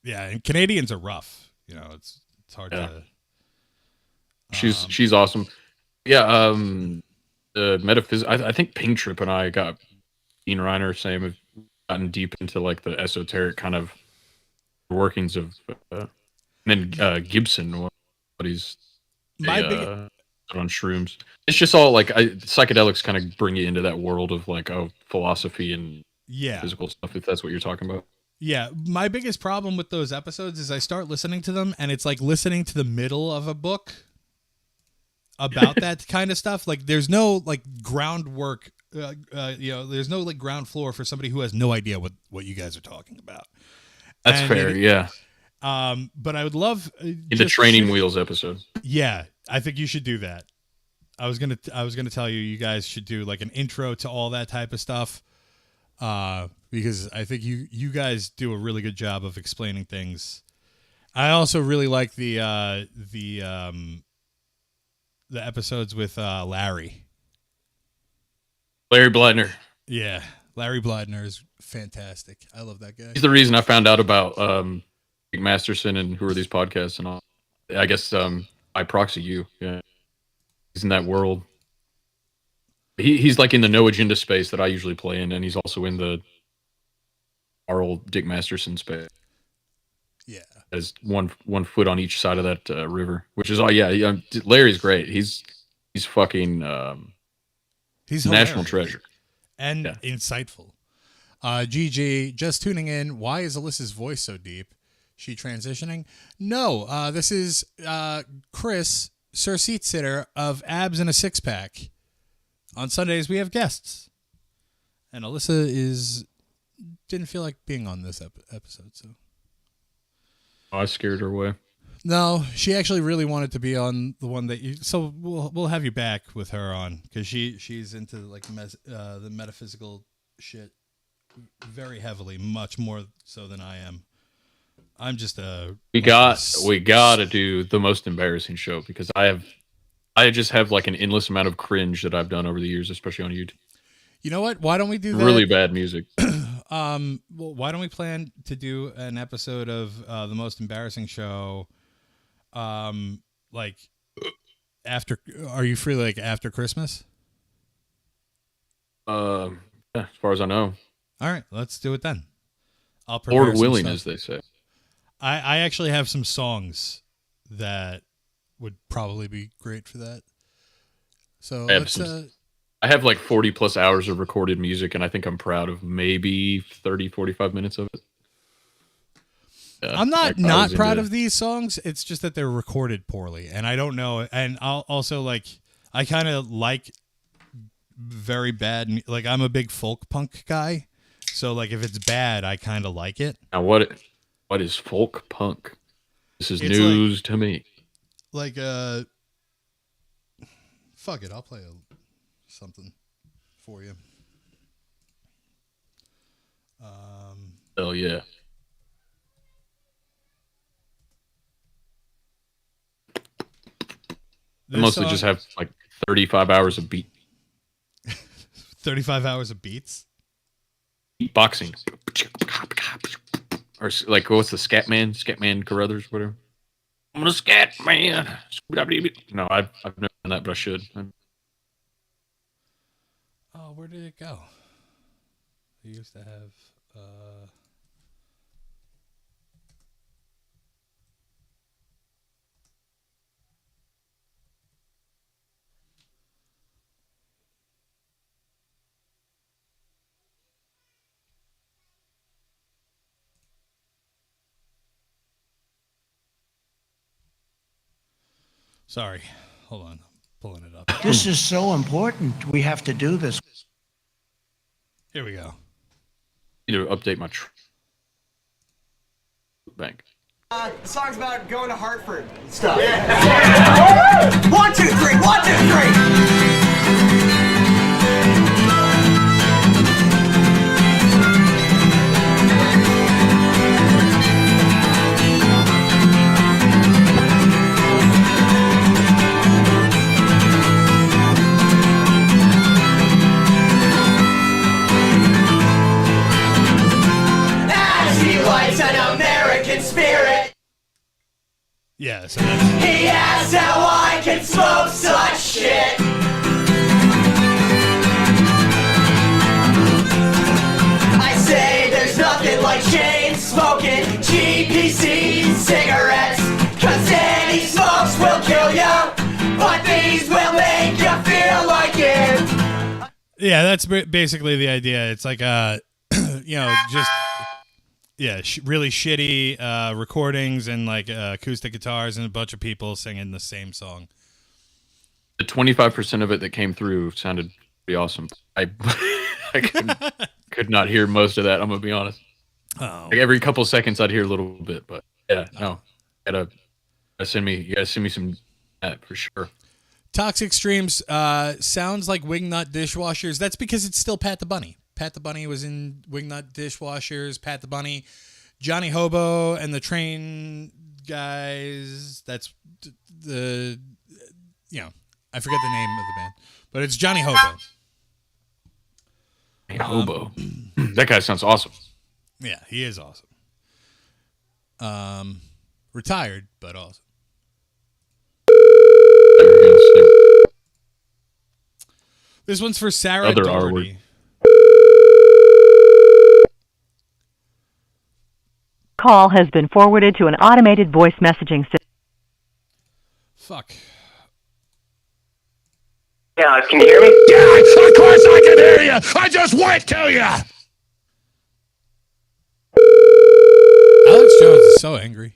Yeah, and Canadians are rough. It's hard to. She's awesome. Yeah, the metaphysics. I think Pink Trip and I got Dean Reiner saying we've gotten deep into like the esoteric kind of workings of. And then Gibson, what he's on shrooms. It's just all like psychedelics kind of bring you into that world of like philosophy and physical stuff, if that's what you're talking about. Yeah, my biggest problem with those episodes is I start listening to them and it's like listening to the middle of a book about that kind of stuff. Like there's no like groundwork, there's no like ground floor for somebody who has no idea what you guys are talking about. That's fair, yeah. But I would love in the Training Wheels episode. Yeah, I think you should do that. I was gonna tell you guys should do like an intro to all that type of stuff, because I think you guys do a really good job of explaining things. I also really like the episodes with Larry Blattner. Yeah, Larry Bladner is fantastic. I love that guy. He's the reason I found out about Dick Masterson and who are these podcasts and all. I guess by proxy, you. Yeah, he's in that world. He's like in the no agenda space that I usually play in, and he's also in the our old Dick Masterson space. Yeah, as one foot on each side of that river, which is yeah. Larry's great. He's fucking he's national hilarious treasure and insightful. GG, just tuning in. Why is Alyssa's voice so deep? She transitioning? No, this is Chris, Sir Seat Sitter of Abs in a Six Pack. On Sundays we have guests, and Alyssa didn't feel like being on this episode, so. I scared her away. No, she actually really wanted to be on the one that you. So we'll have you back with her on because she's into like the metaphysical shit very heavily, much more so than I am. I'm just a. We got to do the most embarrassing show because I just have like an endless amount of cringe that I've done over the years, especially on YouTube. You know what? Why don't we do that? Really bad music. Well, why don't we plan to do an episode of the most embarrassing show? Like after, are you free like after Christmas? Yeah, as far as I know. All right, let's do it then. I'll prepare Lord willing, stuff. as they say. I actually have some songs that would probably be great for that. So I have like 40 plus hours of recorded music, and I think I'm proud of maybe 30, 45 minutes of it. I'm not proud of these songs. It's just that they're recorded poorly, and I don't know. And I'll also I kind of like very bad. Like I'm a big folk punk guy, so like if it's bad, I kind of like it. Now what is folk punk? This is It's news to me. Like fuck it, I'll play something for you. Oh yeah. I mostly just have like 35 hours of beat. 35 hours of beats? Beatboxing. Or like, what's the Scatman Carruthers, whatever. I'm a scat man. No, I've never done that, but I should. Oh, where did it go? I used to have Sorry. Hold on. I'm pulling it up. This is so important. We have to do this. Here we go. I need to update my bank. The song's about going to Hartford and stuff. Yeah. 1, 2, 3. 1, 2, 3. An American spirit. Yeah, so that's... He asks how I can smoke such shit. I say there's nothing like chain smoking GPC cigarettes, 'cause any smokes will kill ya, but these will make you feel like it. Yeah, that's basically the idea. It's like just really shitty recordings and like acoustic guitars and a bunch of people singing the same song. The 25% of it that came through sounded pretty awesome. I could not hear most of that. I'm gonna be honest. Oh. Like every couple seconds, I'd hear a little bit, but yeah, no. You gotta send me some for sure. Toxic Streams sounds like Wingnut dishwashers. That's because it's still Pat the Bunny. Pat the Bunny was in Wingnut dishwashers. Pat the Bunny, Johnny Hobo, and the Train guys. That's I forget the name of the band, but it's Johnny Hobo. Hobo. That guy sounds awesome. Yeah, he is awesome. Retired, but awesome. This one's for Sarah Other R Doherty. Call has been forwarded to an automated voice messaging system. Fuck. Yeah, can you hear me? Yeah, of course I can hear you. I just went to you. Alex Jones is so angry.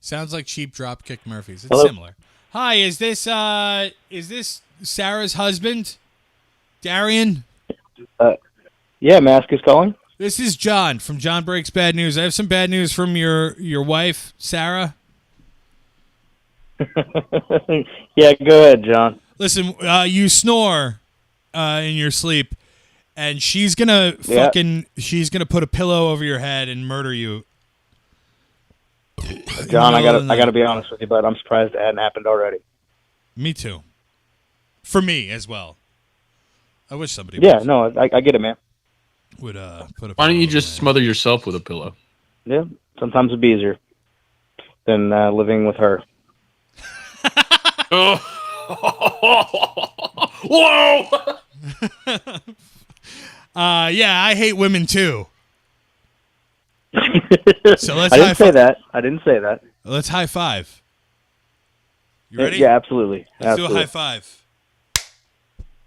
Sounds like cheap Dropkick Murphys. It's Hello? similar. Hi, is this Sarah's husband? Darian? Yeah, Mask is calling. This is John from John Breaks Bad News. I have some bad news from your wife, Sarah. Yeah, go ahead, John. Listen, you snore in your sleep, and she's gonna she's gonna put a pillow over your head and murder you. John, I gotta be honest with you, but I'm surprised it hadn't happened already. Me too. For me as well. I wish somebody. Yeah, no, I get it, man. Would put a. Why don't you just smother yourself with a pillow? Yeah, sometimes it'd be easier than living with her. Oh. Whoa! Yeah, I hate women too. So let's. I didn't say that. I didn't say that. Let's high five. You ready? Yeah, absolutely. Let's absolutely. do a high five.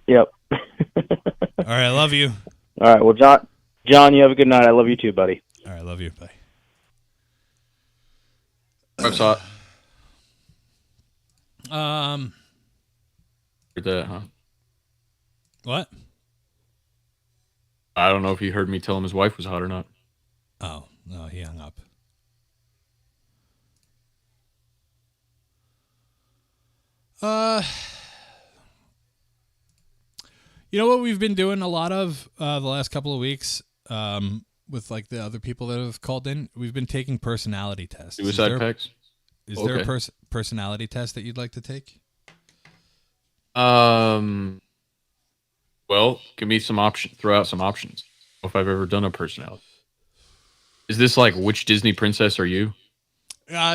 Yep. All right, I love you. All right, well, John, you have a good night. I love you too, buddy. All right, love you. Bye. What's up? What? That, huh? What? I don't know if he heard me tell him his wife was hot or not. Oh, no, he hung up. You know what we've been doing a lot of the last couple of weeks with like the other people that have called in? We've been taking personality tests. Suicide packs? Is there a personality test that you'd like to take? Well, give me some options. Throw out some options. I don't know if I've ever done a personality. Is this like which Disney princess are you?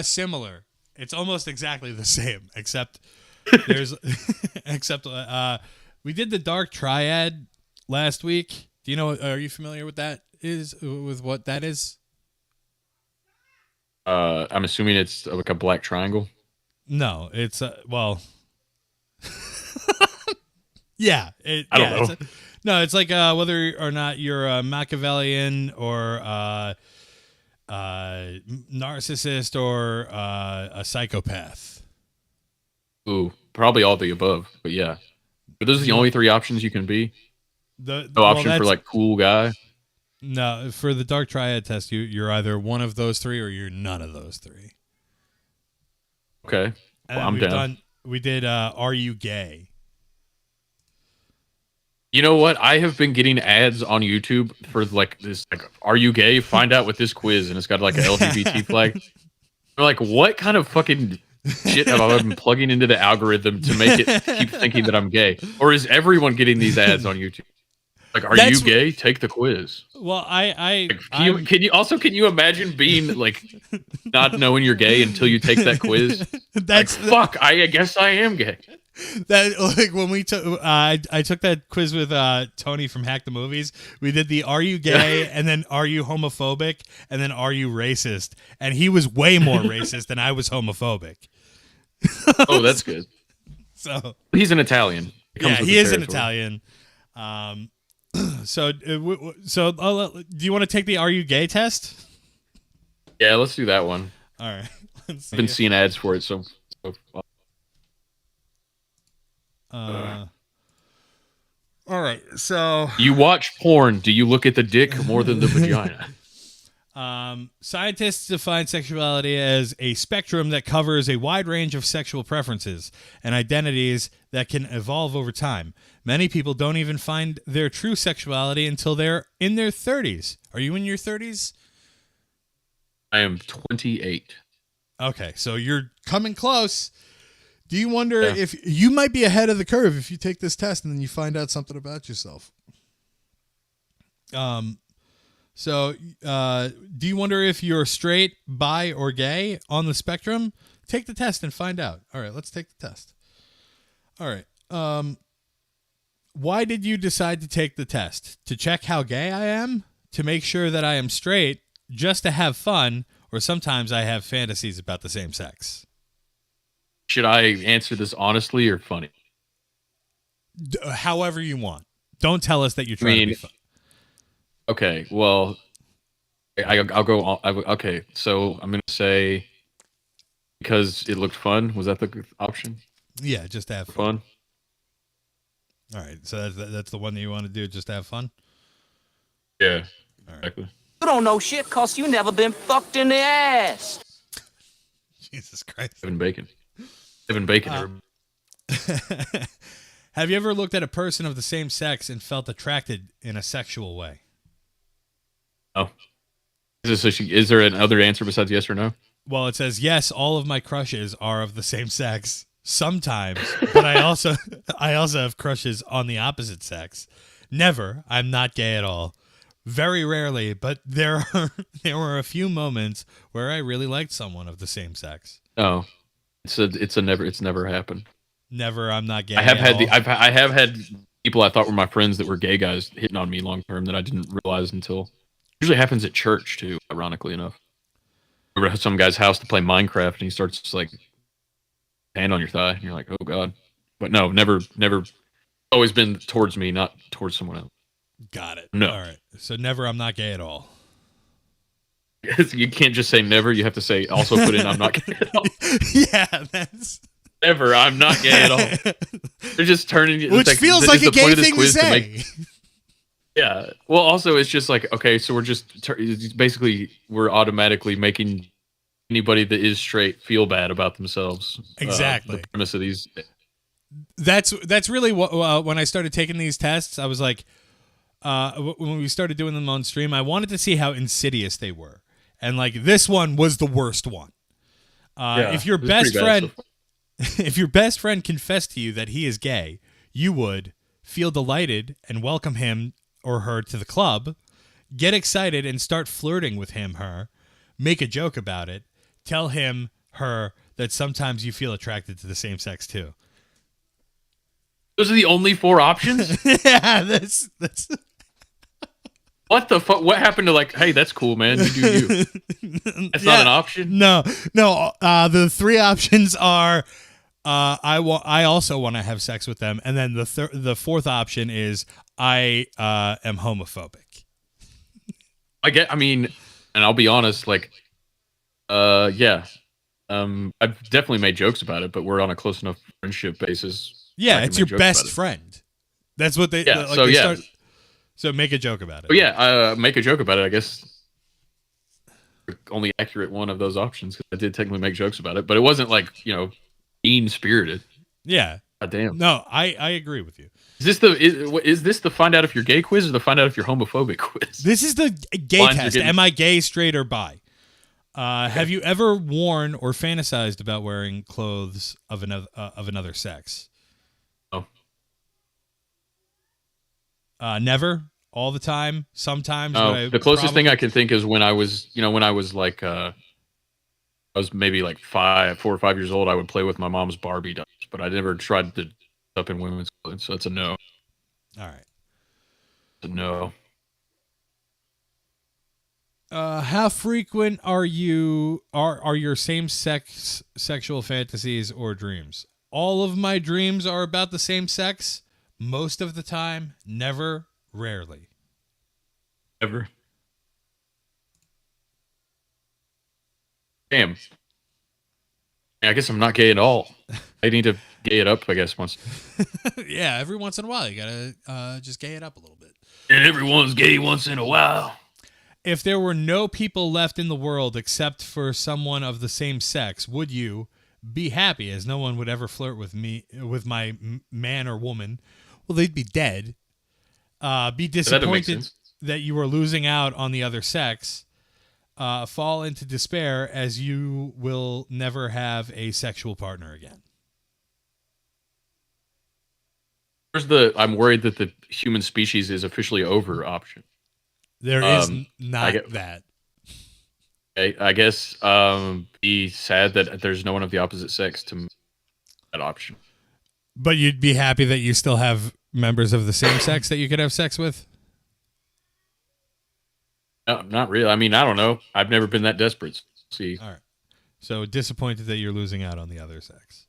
Similar. It's almost exactly the same, except there's we did the Dark Triad last week. Do you know? Are you familiar with that? With what that is? I'm assuming it's like a black triangle. No, it's well. Yeah, I don't know. No, it's like whether or not you're a Machiavellian or narcissist or a psychopath. Ooh, probably all the above. But yeah, but those are the only three options you can be. No option for like cool guy. No, for the Dark Triad test, you're either one of those three or you're none of those three. Okay, well, I'm down. We did. Are you gay? You know what? I have been getting ads on YouTube for like this, like, are you gay? Find out with this quiz, and it's got like an LGBT flag. They're like, what kind of fucking shit have I been plugging into the algorithm to make it keep thinking that I'm gay? Or is everyone getting these ads on YouTube? Like, are you gay? Take the quiz. Well, can you imagine being like not knowing you're gay until you take that quiz? That's like, fuck. I guess I am gay. That like when we took, I took that quiz with Tony from Hack the Movies. We did the "Are you gay?" and then "Are you homophobic?" and then "Are you racist?" And he was way more racist than I was homophobic. Oh, that's good. So he's an Italian. Yeah, he is an Italian. So do you want to take the "Are you gay?" test? Yeah, let's do that one. All right. I've been seeing ads for it, so all right, so you watch porn. Do you look at the dick more than the vagina? Scientists define sexuality as a spectrum that covers a wide range of sexual preferences and identities that can evolve over time. Many people don't even find their true sexuality until they're in their 30s. Are you in your 30s? I am 28. Okay, so you're coming close. Do you wonder if you might be ahead of the curve if you take this test and then you find out something about yourself? So, do you wonder if you're straight, bi, or gay on the spectrum? Take the test and find out. All right, let's take the test. All right. Why did you decide to take the test? To check how gay I am? To make sure that I am straight? Just to have fun? Or sometimes I have fantasies about the same sex? Should I answer this honestly or funny? However you want. Don't tell us that you're trying to be fun. Okay, well, I'll go. Okay, so I'm gonna say because it looked fun. Was that the option? Yeah, just to have fun. All right, so that's the one that you want to do, just to have fun? Yeah, exactly. You don't know shit cause you never been fucked in the ass. Jesus Christ. Evan Bacon. Have you ever looked at a person of the same sex and felt attracted in a sexual way? Oh. Is there another answer besides yes or no? Well, it says, yes, all of my crushes are of the same sex. Sometimes, but I also have crushes on the opposite sex. Never. I'm not gay at all. Very rarely, but there were a few moments where I really liked someone of the same sex. Oh, it's never happened. Never. I'm not gay. I have had people I thought were my friends that were gay guys hitting on me long term that I didn't realize until. Usually happens at church too. Ironically enough, we were at some guy's house to play Minecraft, and he starts just like hand on your thigh, and you're like, oh god. But no, never. Always been towards me, not towards someone else. Got it. No. All right. So never. I'm not gay at all. You can't just say never. You have to say also put in I'm not gay at all. Yeah, that's never. I'm not gay at all. They're just turning you. Which feels like a gay thing to say. Yeah. Well, also it's just like, okay, so we're automatically making anybody that is straight feel bad about themselves. Exactly. The premise of these. That's really what when I started taking these tests, I was like, when we started doing them on stream, I wanted to see how insidious they were, and like this one was the worst one. If your best friend confessed to you that he is gay, you would feel delighted and welcome him or her to the club, get excited and start flirting with him, her, make a joke about it, tell him, her, that sometimes you feel attracted to the same sex too. Those are the only 4 options? Yeah, that's what the fuck? What happened to like, hey, that's cool, man. You do you. That's not an option? No. The 3 options are I also want to have sex with them, and then the 4th option is I am homophobic. I mean, and I'll be honest, like, yeah, I've definitely made jokes about it, but we're on a close enough friendship basis. Yeah, it's your best friend. That's what they. Yeah. So make a joke about it. Oh yeah, make a joke about it. I guess only accurate one of those options, because I did technically make jokes about it, but it wasn't like mean spirited. Yeah. God damn. No, I agree with you. Is this the find out if you're gay quiz or the find out if you're homophobic quiz? This is the gay test. Am I gay, straight, or bi? Okay. Have you ever worn or fantasized about wearing clothes of another sex? Oh. Never. All the time. Sometimes. The closest thing I can think is when I was like, I was maybe like 4 or 5 years old. I would play with my mom's Barbie dolls, but I never tried to up in women's clothes, so it's a no. All right. It's a no. How frequent are your same-sex sexual fantasies or dreams? All of my dreams are about the same sex. Most of the time, never, rarely. Ever. Damn. I guess I'm not gay at all. I need to gay it up, I guess, once. Yeah, every once in a while, you gotta just gay it up a little bit. And everyone's gay once in a while. If there were no people left in the world except for someone of the same sex, would you be happy, as no one would ever flirt with my man or woman? Well, they'd be dead. Be disappointed that you were losing out on the other sex. Fall into despair as you will never have a sexual partner again. Where's the I'm worried that the human species is officially over option? There is I not get- that. Okay, I guess be sad that there's no one of the opposite sex to make that option. But you'd be happy that you still have members of the same sex that you could have sex with? No, not really. I mean, I don't know. I've never been that desperate. See, All right. So disappointed that you're losing out on the other sex.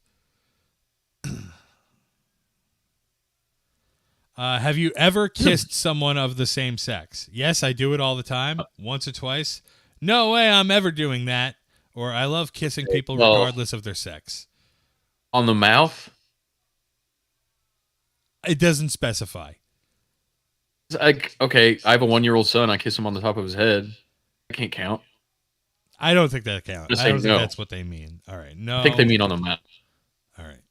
Have you ever kissed someone of the same sex? Yes, I do it all the time. Once or twice. No way I'm ever doing that. Or I love kissing people Well- regardless of their sex. on the mouth. It doesn't specify. Okay, I have a 1-year-old son. I kiss him on the top of his head. I can't count. I don't think that counts. Just I say don't think no. that's what they mean. All right. No. I think they mean on the mouth. All right.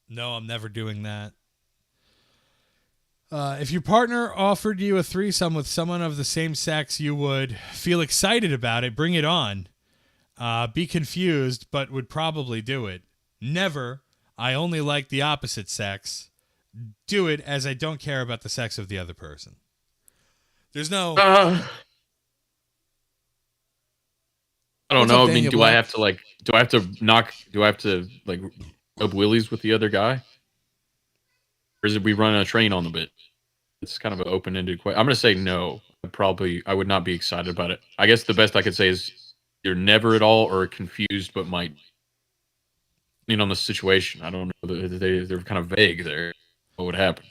No, I'm never doing that. If your partner offered you a threesome with someone of the same sex, you would feel excited about it. Bring it on. Be confused, but would probably do it. Never. I only like the opposite sex. Do it as I don't care about the sex of the other person. There's no. I don't What's know. up, I mean, Daniel do I Black? have to rub willies with the other guy? Or is it we run a train on the bit? It's kind of an open-ended question. I'm going to say no. I would not be excited about it. I guess the best I could say is you're never at all or confused, but might. On the situation. I don't know. They're kind of vague there. What would happen?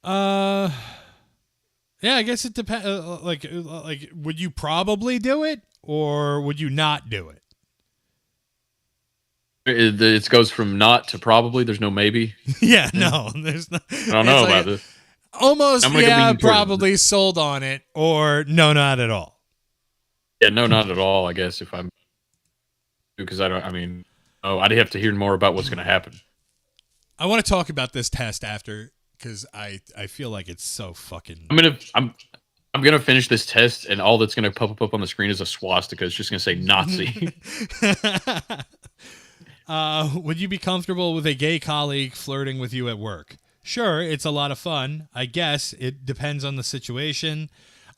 Yeah, I guess it depends. Like, would you probably do it, or would you not do it? It goes from not to probably. There's no maybe. Yeah, no, there's no. I don't know about this. Almost, I'm gonna yeah, lean towards probably sold on it, or no, not at all. Yeah, no, not at all. I guess if I'm because I don't. I mean, I'd have to hear more about what's going to happen. I want to talk about this test after because I feel like it's so fucking. I'm gonna finish this test, and all that's gonna pop up on the screen is a swastika. It's just gonna say Nazi. Would you be comfortable with a gay colleague flirting with you at work? Sure, it's a lot of fun. I guess it depends on the situation.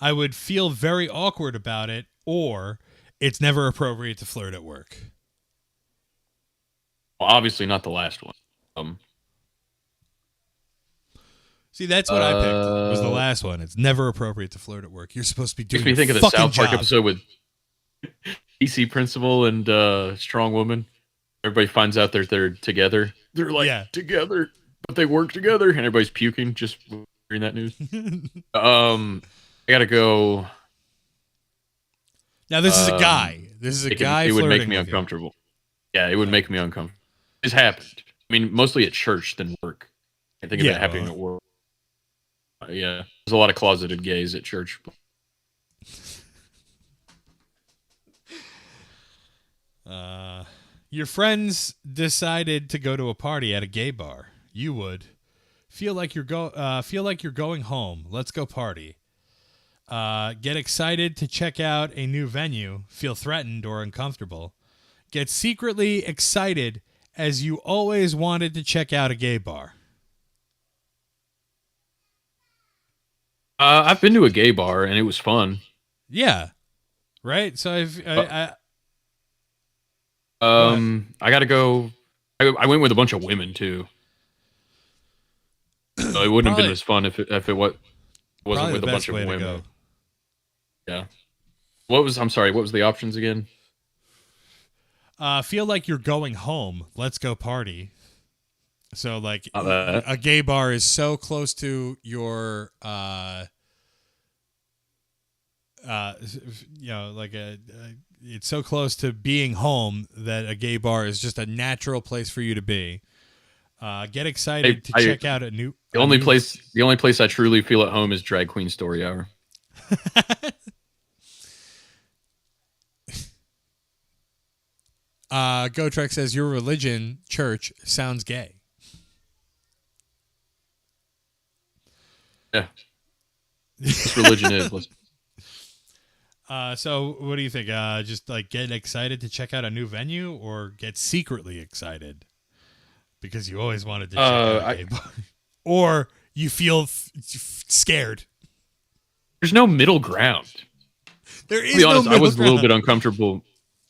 I would feel very awkward about it, or it's never appropriate to flirt at work. Well, obviously not the last one. See, that's what I picked. Was the last one. It's never appropriate to flirt at work. You're supposed to be doing. Makes me think of the fucking South Park job. episode with PC Principal and Strong Woman. Everybody finds out they're together. They're like together, but they work together, and everybody's puking just reading that news. I gotta go. Now this is a guy. This is a guy. It would make flirting me with you. uncomfortable. Yeah, it would make me uncomfortable. It's happened. I mean, mostly at church than work. I think of Yeah, that happening well. at work. Yeah, there's a lot of closeted gays at church. Your friends decided to go to a party at a gay bar. You would feel like you're going home. Let's go party. Get excited to check out a new venue. Feel threatened or uncomfortable. Get secretly excited as you always wanted to check out a gay bar. I've been to a gay bar and it was fun. Yeah, right. So I gotta go. I went with a bunch of women too. So it wouldn't have been as fun if it wasn't probably with the a best bunch of way to women. go. Yeah. I'm sorry. What was the options again? Feel like you're going home. Let's go party. So like Not bad. a gay bar is so close to your it's so close to being home that a gay bar is just a natural place for you to be. Get excited to check out a new. The only place I truly feel at home is Drag Queen Story Hour. GoTrek says your religion, church, sounds gay. Yeah. This religion is. So what do you think? Just like get excited to check out a new venue, or get secretly excited because you always wanted to check out a gay bar, or you feel scared. There's no middle ground. There is To be honest, no I was a middle little bit ground. uncomfortable.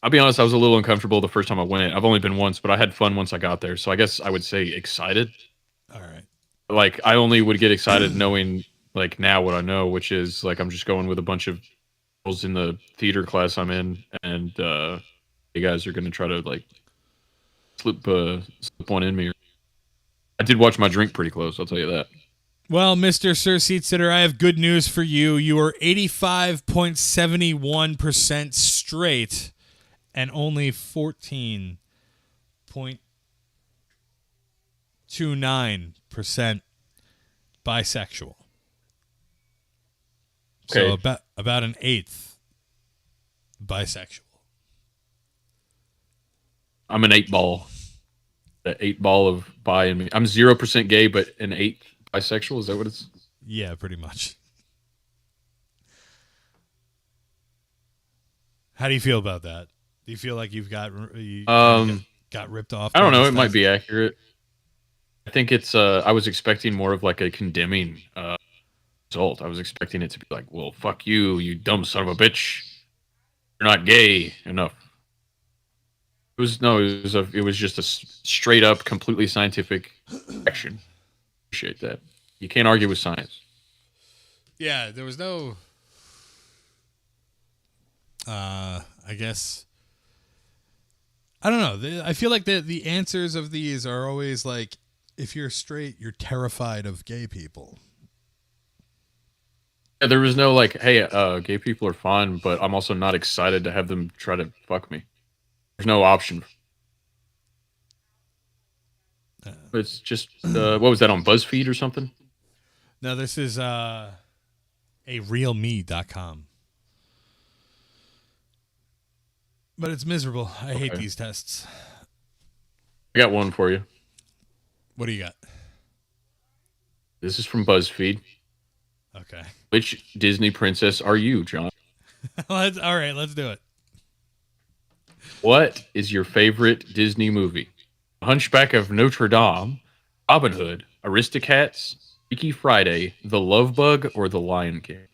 I'll be honest, I was a little uncomfortable the first time I went. I've only been once, but I had fun once I got there. So I guess I would say excited. All right. Like I only would get excited knowing like now what I know, which is like I'm just going with a bunch of girls in the theater class I'm in, and you guys are gonna try to like slip one in me. I did watch my drink pretty close, I'll tell you that. Well, Mr. Sir Seat Sitter, I have good news for you. You are 85.71% straight and only 14.29% bisexual. So Okay. about an eighth bisexual. I'm an 8-ball. The 8-ball of bi in me. I'm 0% gay, but an 8 bisexual. Is that what it's? Yeah, pretty much. How do you feel about that? Do you feel like you've got got ripped off? I don't know. by It this might test? be accurate. I think it's. I was expecting more of like a condemning result. I was expecting it to be like, "Well, fuck you, you dumb son of a bitch. You're not gay enough." It was no. It was just a straight up, completely scientific action. Appreciate that. You can't argue with science. Yeah, there was no. I guess. I don't know. I feel like the answers of these are always like, if you're straight, you're terrified of gay people. Yeah, there was no like, hey, gay people are fine, but I'm also not excited to have them try to fuck me. There's no option. It's just what was that on BuzzFeed or something? No, this is a realme.com. But it's miserable. I hate Okay. these tests. I got one for you. What do you got? This is from BuzzFeed. Okay. Which Disney princess are you, John? All right, let's do it. What is your favorite Disney movie? Hunchback of Notre Dame, Robin Hood, Aristocats, Freaky Friday, The Love Bug, or The Lion King?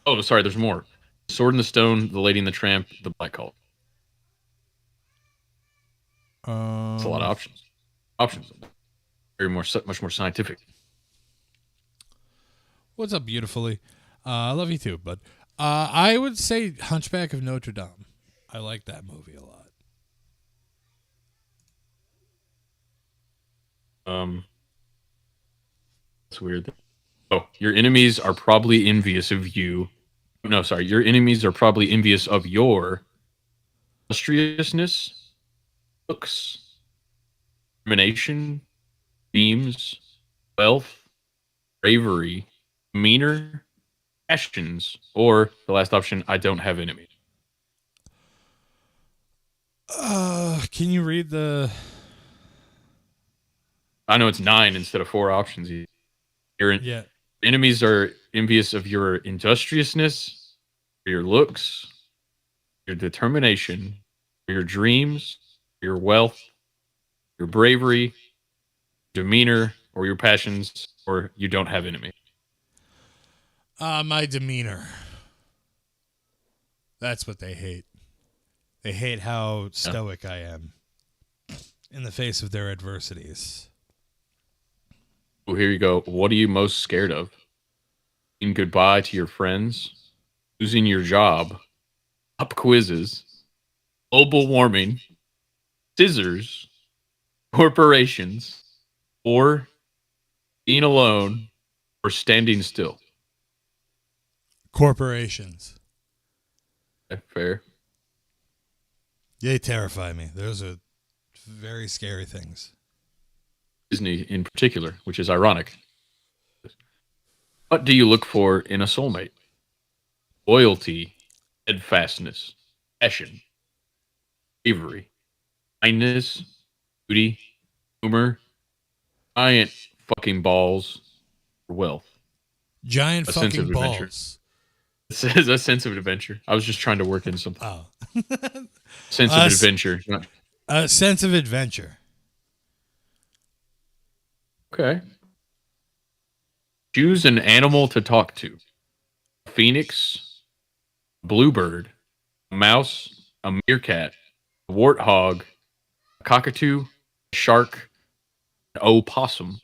Oh, sorry, there's more. Sword in the Stone, The Lady and the Tramp, The Black Hole. That's a lot of options. Much more scientific. What's up, beautifully? I love you too, but I would say Hunchback of Notre Dame. I like that movie a lot. That's weird. Oh, your enemies are probably envious of you. No, sorry. Your enemies are probably envious of your illustriousness, looks, determination, themes, wealth, bravery, demeanor, passions, or the last option, I don't have enemies. Can you read the... I know it's 9 instead of 4 options. Your Yeah. enemies are envious of your industriousness, your looks, your determination, your dreams, your wealth, your bravery, demeanor, or your passions, or you don't have enemies. My demeanor. That's what they hate. They hate how stoic I am in the face of their adversities. Well, here you go. What are you most scared of? Saying goodbye to your friends, losing your job, pop quizzes, global warming, scissors, corporations, or being alone, or standing still. Corporations. Okay, fair. They terrify me. Those are very scary things. Disney in particular, which is ironic. What do you look for in a soulmate? Loyalty, steadfastness, passion, bravery, kindness, beauty, humor, giant fucking balls, or wealth. Giant A sense of fucking adventure. balls. It says a sense of adventure. I was just trying to work in something. Oh. Sense of adventure. A sense of adventure. Okay. Choose an animal to talk to. phoenix, a bluebird, a mouse, a meerkat, a warthog, a cockatoo, a shark, an opossum,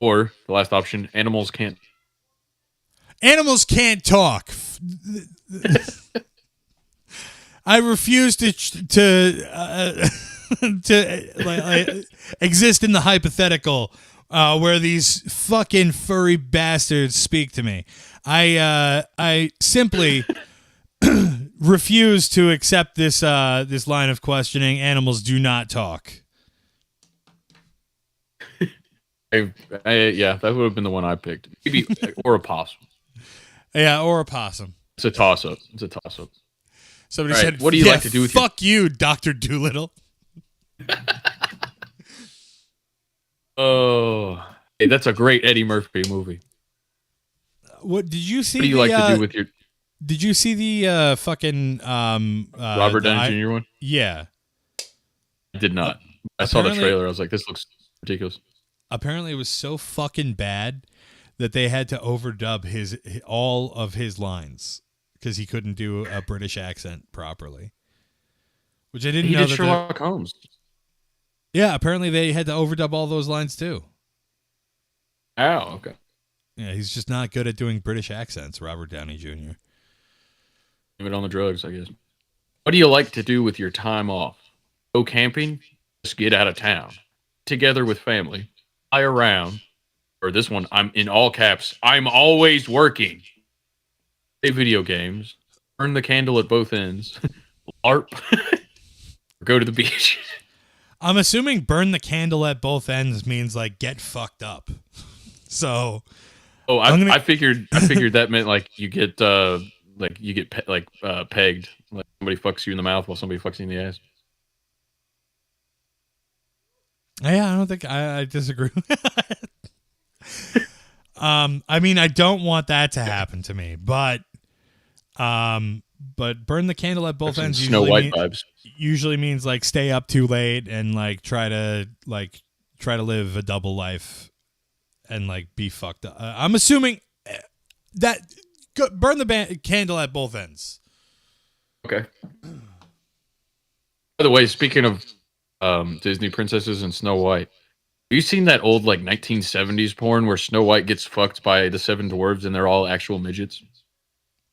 or the last option, animals can't. Animals can't talk. I refuse to exist in the hypothetical where these fucking furry bastards speak to me. I simply refuse to accept this line of questioning. Animals do not talk. Yeah, that would have been the one I picked. Maybe or a possum. Yeah, or a possum. It's a toss-up. Somebody All right, said, what do you like to do with fuck you, Dr. Doolittle. Oh, hey, that's a great Eddie Murphy movie. What did you see? What do you like to do with your? Did you see the fucking Robert Downey Jr. one? Yeah. I did not. I saw the Apparently- trailer. I was like, this looks ridiculous. Apparently, it was so fucking bad that they had to overdub all of his lines because he couldn't do a British accent properly. Which I didn't He know. did Sherlock Holmes. Yeah, apparently they had to overdub all those lines too. Oh, okay. Yeah, he's just not good at doing British accents, Robert Downey Jr. Blame it on the drugs, I guess. What do you like to do with your time off? Go camping? Just get out of town. Together with family. Fly around. Or this one, I'm in all caps. I'm always working. Play video games. Burn the candle at both ends. LARP. Or go to the beach. I'm assuming burn the candle at both ends means like get fucked up. So, oh, I figured that meant like you get pegged, like somebody fucks you in the mouth while somebody fucks you in the ass. Yeah, I don't think I disagree. I mean, I don't want that to happen to me, but burn the candle at both ends. Snow White vibes. Usually means like stay up too late and like try to live a double life and like be fucked up. I'm assuming that burn the candle at both ends. Okay. By the way, speaking of Disney princesses and Snow White, have you seen that old like 1970s porn where Snow White gets fucked by the seven dwarves and they're all actual midgets?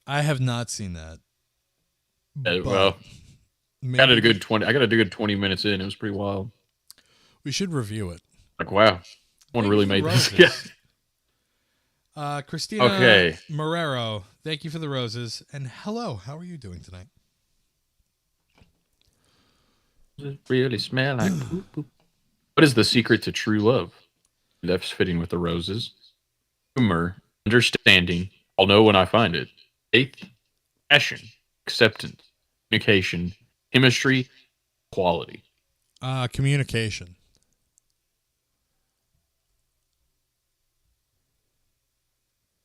I have not seen that. Well, I got a good 20 minutes in. It was pretty wild. We should review it. Like, wow, someone really made this. Yeah. Christina Marrero, thank you for the roses. And hello, how are you doing tonight? Does it really smell like poop, poop? What is the secret to true love? Left's fitting with the roses. Humor, understanding. I'll know when I find it. Faith, passion, acceptance, communication, chemistry, quality. Communication.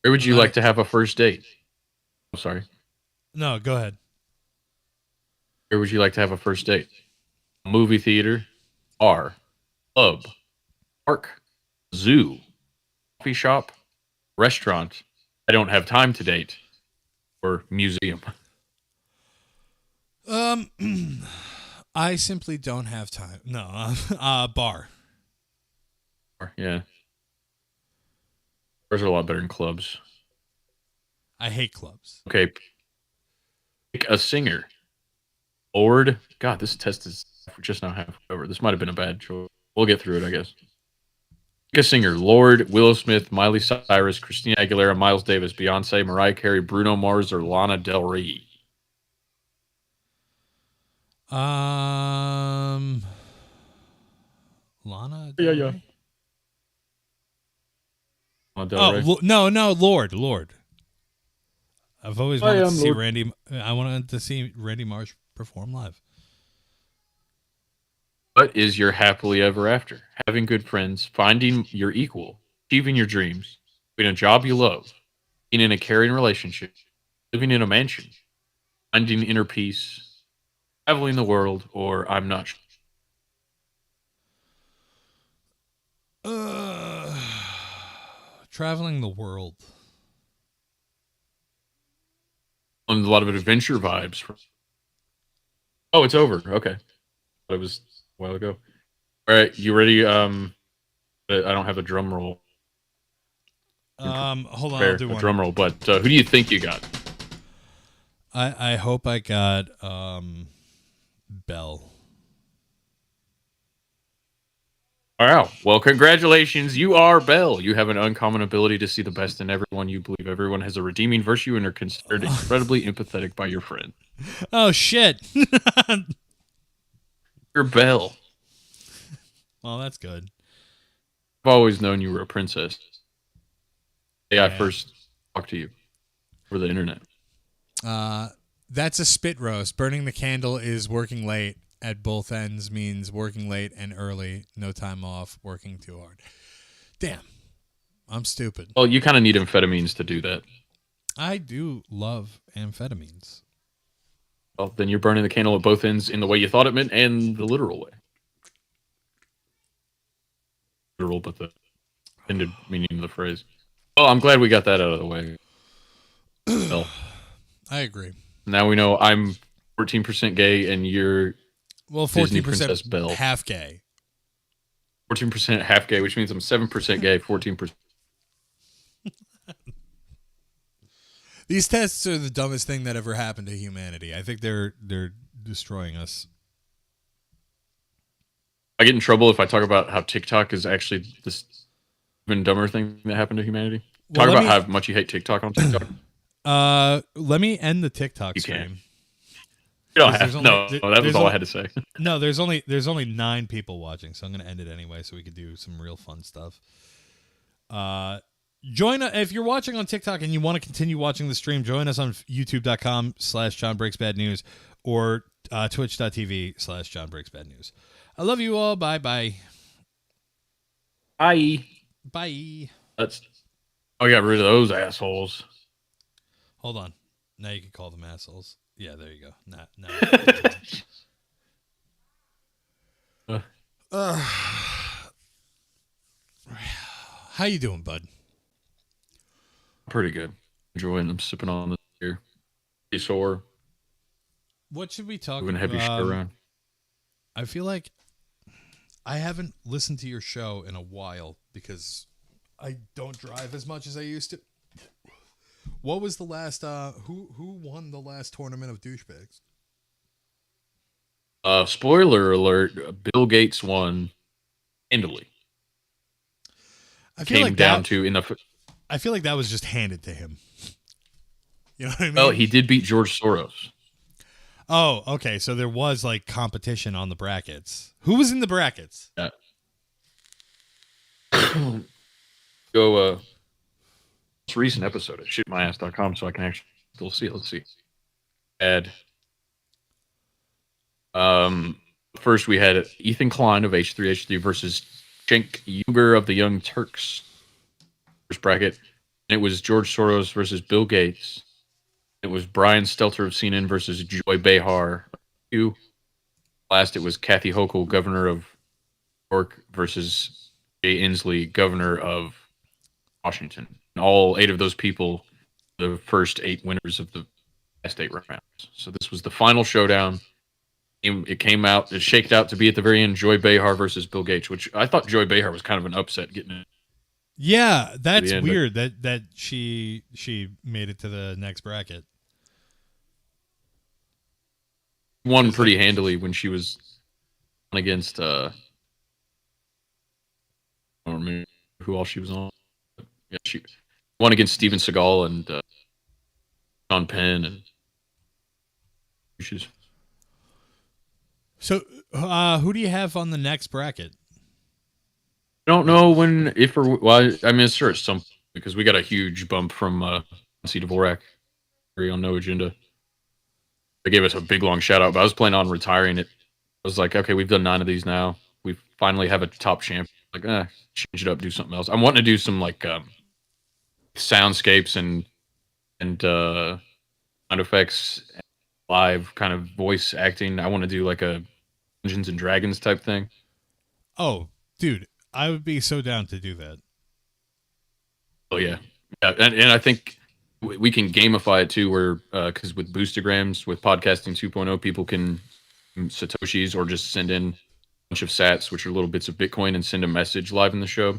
Where would you like to have a first date? I'm sorry. No, go ahead. Where would you like to have a first date? A movie theater, bar, club, park, zoo, coffee shop, restaurant. I don't have time to date, or museum. I simply don't have time. No, bar. Yeah. Bars are a lot better than clubs. I hate clubs. Okay. Pick a singer. Lord. God, this test is just now half over. This might have been a bad choice. We'll get through it, I guess. Pick a singer. Lord, Willow Smith, Miley Cyrus, Christina Aguilera, Miles Davis, Beyonce, Mariah Carey, Bruno Mars, or Lana Del Rey. Lana Del Rey? Yeah. Lana Del Rey. No, Lord. I've always wanted to see Lord. Randy. I wanted to see Randy Marsh perform live. What is your happily ever after? Having good friends, finding your equal, achieving your dreams, doing a job you love, being in a caring relationship, living in a mansion, finding inner peace, traveling the world, or I'm not sure. Traveling the world. a lot of adventure vibes. Oh, it's over. Okay. It was a while ago. All right, you ready? I don't have a drum roll. Hold on, Fair, I'll do a one. drum roll, but who do you think you got? I hope I got Bell. Wow. Well, congratulations. You are Belle. You have an uncommon ability to see the best in everyone. You believe everyone has a redeeming virtue and are considered incredibly empathetic by your friend. Oh, shit. You're Belle. Well, that's good. I've always known you were a princess. I Yeah. first talked to you over the internet. That's a spit roast. Burning the candle is working late at both ends means working late and early, no time off, working too hard. Damn. I'm stupid. Well, you kind of need amphetamines to do that. I do love amphetamines. Well, then you're burning the candle at both ends in the way you thought it meant and the literal way. Literal, but the intended meaning of the phrase. Oh, I'm glad we got that out of the way. Well, I agree. now we know I'm 14% gay and you're Well, Disney 14% Princess Belle. half gay. 14% half gay, which means I'm 7% gay, 14%. These tests are the dumbest thing that ever happened to humanity. I think they're destroying us. I get in trouble if I talk about how TikTok is actually this even dumber thing that happened to humanity. Well, Talk let about me- how much you hate TikTok on TikTok. Let me end the TikTok You stream. can. You don't 'Cause have there's no, only- that was there's all I only- had to say. No, there's only 9 people watching, so I'm gonna end it anyway, so we could do some real fun stuff. Join if you're watching on TikTok and you want to continue watching the stream. Join us on youtube.com/JohnBreaksBadNews or twitch.tv/JohnBreaksBadNews. I love you all. Bye bye. Bye. Bye. I got rid of those assholes. Hold on. Now you can call them assholes. Yeah, there you go. No. How you doing, bud? Pretty good. Enjoying them, sipping on this beer. Pretty sore. What should we talk Moving heavy shit around. I feel like I haven't listened to your show in a while because I don't drive as much as I used to. What was the last who won the last tournament of douchebags? Spoiler alert, Bill Gates won handily. I feel Came like down that, to in the I feel like that was just handed to him. You know what I mean? well, he did beat George Soros. Oh, okay. So there was like competition on the brackets. Who was in the brackets? Yeah. Go most recent episode at shitmyass.com so I can actually still see it. Let's see. Add. First we had Ethan Klein of H3H3 versus Cenk Uygur of the Young Turks. First bracket. And it was George Soros versus Bill Gates. It was Brian Stelter of CNN versus Joy Behar. Last, it was Kathy Hochul, governor of New York, versus Jay Inslee, governor of Washington. And all 8 of those people, the first 8 winners of the last 8 rounds. So this was the final showdown. It came out, it shaked out to be at the very end, Joy Behar versus Bill Gates, which I thought Joy Behar was kind of an upset getting it. Yeah, that's end. weird that she made it to the next bracket. Won pretty handily when she was on against I don't remember who all she was on. Yeah, she won against Steven Seagal and Sean Penn and she's So, who do you have on the next bracket? I don't know when, if or well, I mean, it's sure it's some because we got a huge bump from C. Dvorak on No Agenda. They gave us a big long shout out, but I was planning on retiring it. I was like, okay, we've done 9 of these now. We finally have a top champ. Like, change it up, do something else. I'm wanting to do some like soundscapes and sound effects, live kind of voice acting. I want to do like a Dungeons and Dragons type thing. Oh, dude, I would be so down to do that. Oh yeah, and I think we can gamify it too, where because with Boostagrams, with podcasting 2.0, people can Satoshis or just send in a bunch of sats, which are little bits of Bitcoin, and send a message live in the show.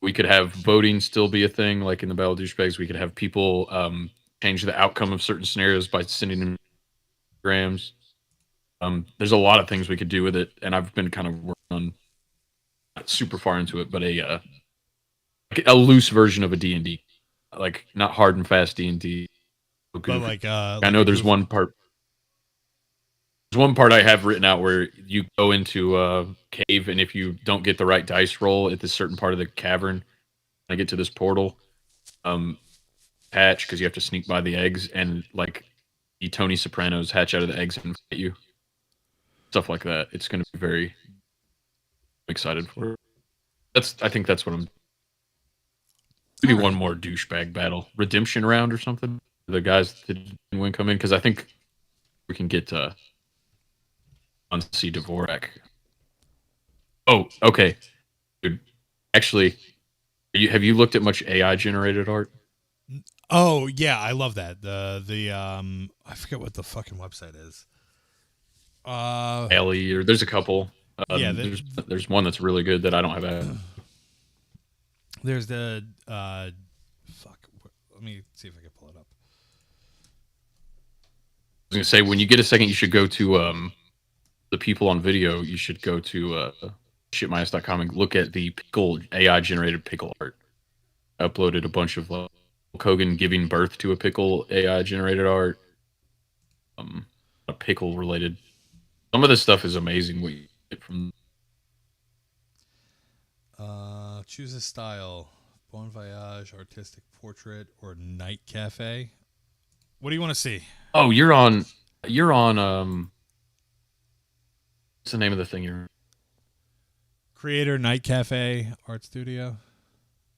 We could have voting still be a thing, like in the Battle of Douchebags. We could have people change the outcome of certain scenarios by sending in grams. There's a lot of things we could do with it, and I've been kind of working on not super far into it, but a loose version of a D&D, like not hard and fast D&D. But like, I know there's one part. There's one part I have written out where you go into a cave, and if you don't get the right dice roll at this certain part of the cavern, I get to this portal hatch because you have to sneak by the eggs, and like the Tony Sopranos hatch out of the eggs and fight you. Stuff like that. It's going to be very excited for. I think that's what I'm. Maybe one more douchebag battle, redemption round or something. The guys that didn't win come in because I think we can get on C Dvorak. Oh, okay, dude. Actually, have you looked at much AI generated art? Oh yeah, I love that. The I forget what the fucking website is. Ellie, or there's a couple. Yeah, there's one that's really good that I don't have. There's the fuck. Let me see if I can pull it up. I was gonna say, when you get a second, you should go to the people on video. You should go to shitmyass.com and look at the pickle AI generated pickle art. I uploaded a bunch of Hulk Hogan giving birth to a pickle AI generated art. A pickle related. Some of this stuff is amazing. What you get from. Choose a style: Bon Voyage, artistic portrait, or night cafe. What do you want to see? Oh, you're on. What's the name of the thing you're? Creator Night Cafe Art Studio.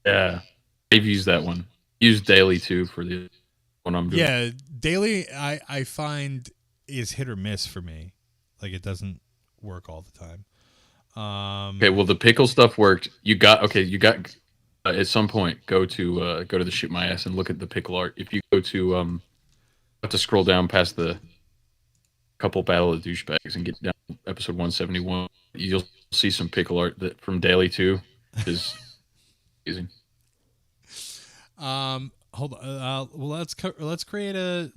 Yeah, I've used that one. Used Daily too for the one I'm doing. Yeah, Daily I find is hit or miss for me. Like it doesn't work all the time. Okay, well the pickle stuff worked. You got at some point go to the Shit My Ass and look at the pickle art. If you go to have to scroll down past the couple Battle of Douchebags and get down to episode 171, you'll see some pickle art that from Daily 2 is amazing. Hold on. Well, let's create a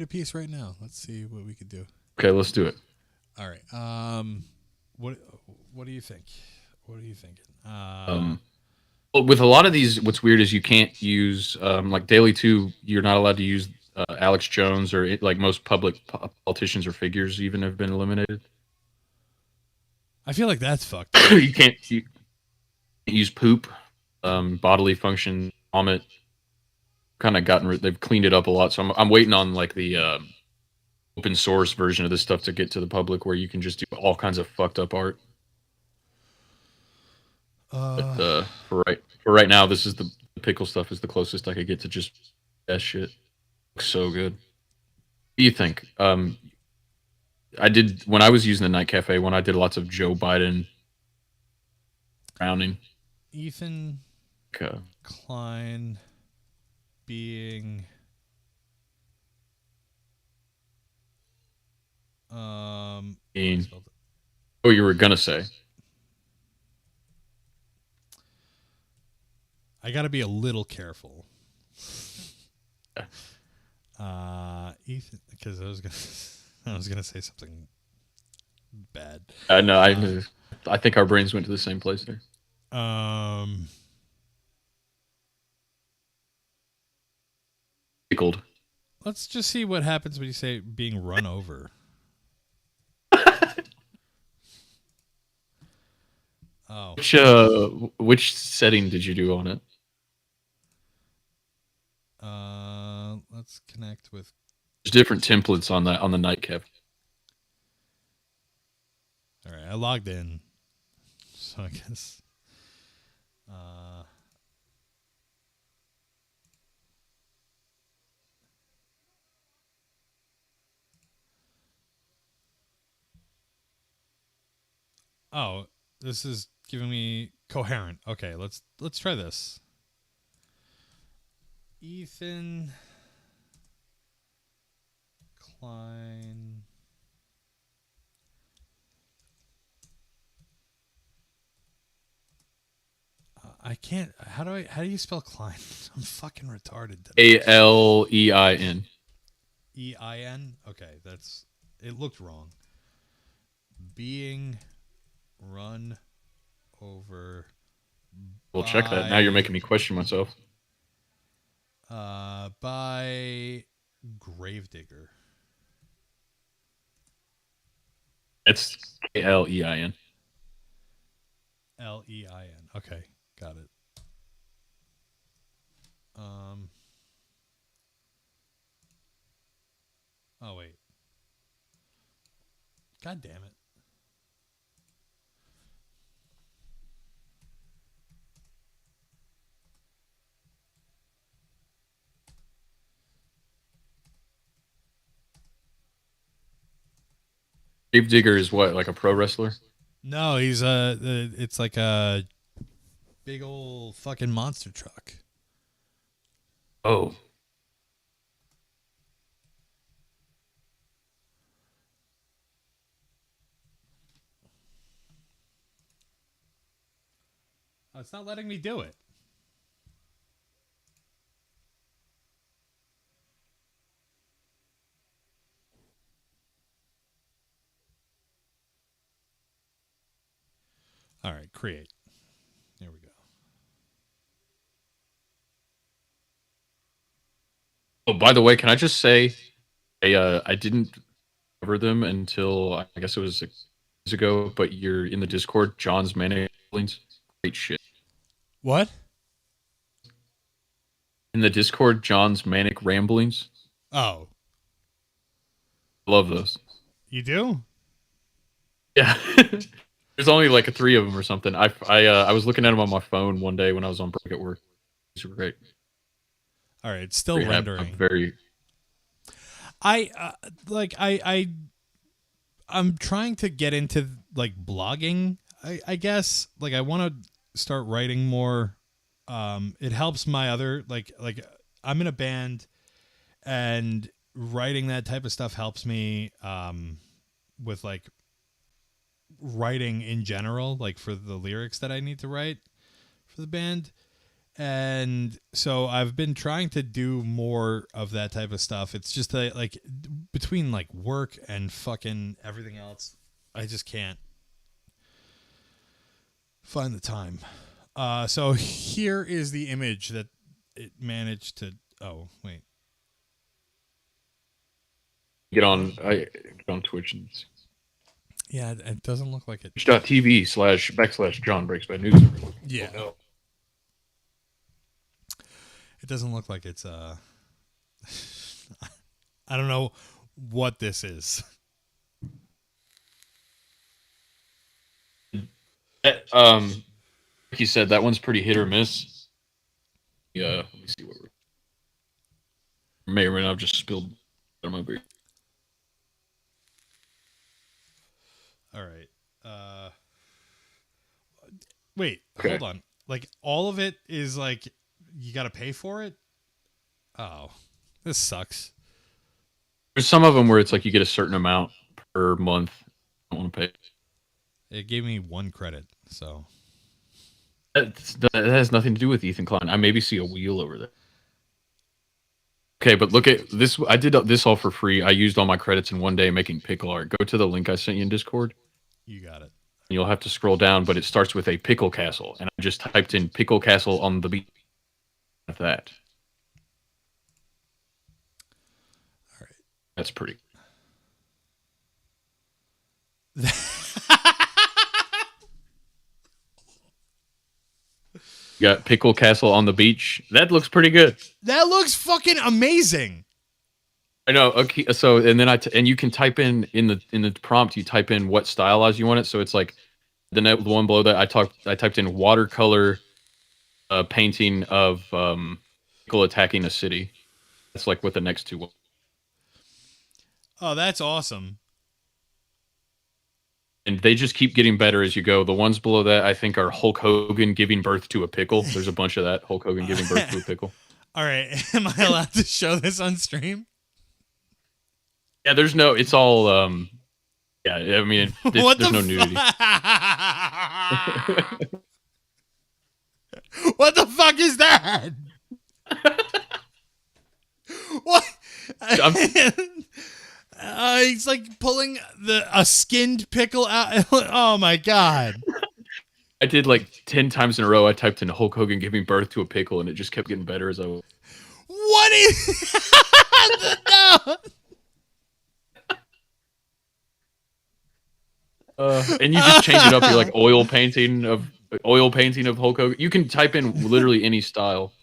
piece right now. Let's see what we could do. Okay, let's do it. All right. What do you think? What are you thinking? Well, with a lot of these, what's weird is you can't use like Daily 2. You're not allowed to use Alex Jones or like most public politicians or figures even have been eliminated. I feel like that's fucked. You can't use poop, bodily function, vomit. Kind of they've cleaned it up a lot. So I'm waiting on like the open source version of this stuff to get to the public where you can just do all kinds of fucked up art. But for right now, this is the pickle stuff is the closest I could get to just that shit. Looks so good. What do you think? I did when I was using the Night Cafe one. I did lots of Joe Biden drowning. Ethan Klein being Oh, you were gonna say. I got to be a little careful. Ethan, because I was gonna say something bad. No, I think our brains went to the same place there. Pickled. Let's just see what happens when you say being run over. Oh. Which setting did you do on it? Let's connect with. There's different templates on the Night Cafe. All right, I logged in, so I guess. Oh, this is giving me coherent. Okay, let's try this. Ethan Klein. I can't. How do you spell Klein? I'm fucking retarded today. Alein. EIN? Okay, it looked wrong. Being run over. We'll check that. Now you're making me question myself. By Gravedigger. It's Klein. Lein. Okay, got it. Oh wait. God damn it. Gravedigger is what, like a pro wrestler? No, he's it's like a big old fucking monster truck. Oh. Oh, it's not letting me do it. All right, create. There we go. Oh, by the way, can I just say, I didn't cover them until I guess it was 6 years ago. But you're in the Discord, John's Manic Ramblings. Great shit. What? In the Discord, John's Manic Ramblings. Oh, love those. you do? Yeah. There's only like 3 of them or something. I was looking at them on my phone one day when I was on break at work. These were great. All right, it's still Very happy. rendering. I'm very. I'm trying to get into like blogging. I guess like I want to start writing more. It helps my other like I'm in a band, and writing that type of stuff helps me with like writing in general, like for the lyrics that I need to write for the band. And so I've been trying to do more of that type of stuff. It's just that, like, between like work and fucking everything else, I just can't find the time. So here is the image that it managed to. Oh wait, Get on Twitch and yeah, it doesn't look like it. Twitch.tv//John Breaks Bad News. Yeah. Oh, no. It doesn't look like it's I don't know what this is. Like you said, that one's pretty hit or miss. Yeah, let me see what we may or may not have just spilled on my beer. All right. Wait, Okay. hold on. Like all of it is like you got to pay for it? Oh, this sucks. There's some of them where it's like you get a certain amount per month. I don't want to pay. It gave me 1 credit, so That has nothing to do with Ethan Klein. I maybe see a wheel over there. Okay, but look at this. I did this all for free. I used all my credits in one day making pickle art. Go to the link I sent you in Discord. You got it. And you'll have to scroll down, but it starts with a pickle castle. And I just typed in pickle castle on the beach. Like that. All right. That's pretty. You got pickle castle on the beach. That looks pretty good. That looks fucking amazing. I know. Okay, so and then and you can type in the prompt. You type in what stylized you want it. So it's like the one below that I typed in watercolor painting of pickle attacking a city. That's like what the next 2 was. Oh, that's awesome. And they just keep getting better as you go. The ones below that I think are Hulk Hogan giving birth to a pickle. There's a bunch of that. Hulk Hogan giving birth to a pickle. All right. Am I allowed to show this on stream? Yeah, there's no. It's all. Yeah, I mean, What there's the no nudity. What the fuck is that? What? It's like pulling a skinned pickle out. Oh my god! I did like 10 times in a row. I typed in Hulk Hogan giving birth to a pickle, and it just kept getting better as I went. What is? No. And you just change it up. You're like oil painting of Hulk Hogan. You can type in literally any style.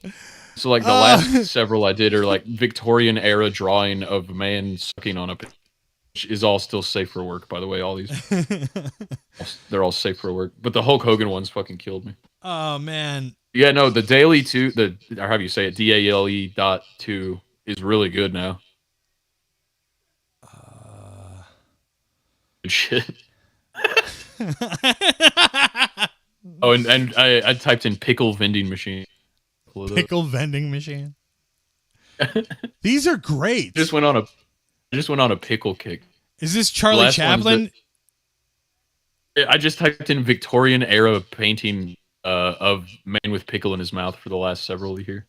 So like the last several I did are like Victorian era drawing of a man sucking on a pig, which is all still safe for work, by the way. All these, they're all safe for work. But the Hulk Hogan ones fucking killed me. Oh man. Yeah, no, the daily 2, or how do you say it? DALE.2 is really good now. Good shit. Oh, and I typed in pickle vending machine. Pickle vending machine. These are great. I just went on a pickle kick. Is this Charlie Chaplin? I just typed in Victorian era painting of man with pickle in his mouth for the last several years.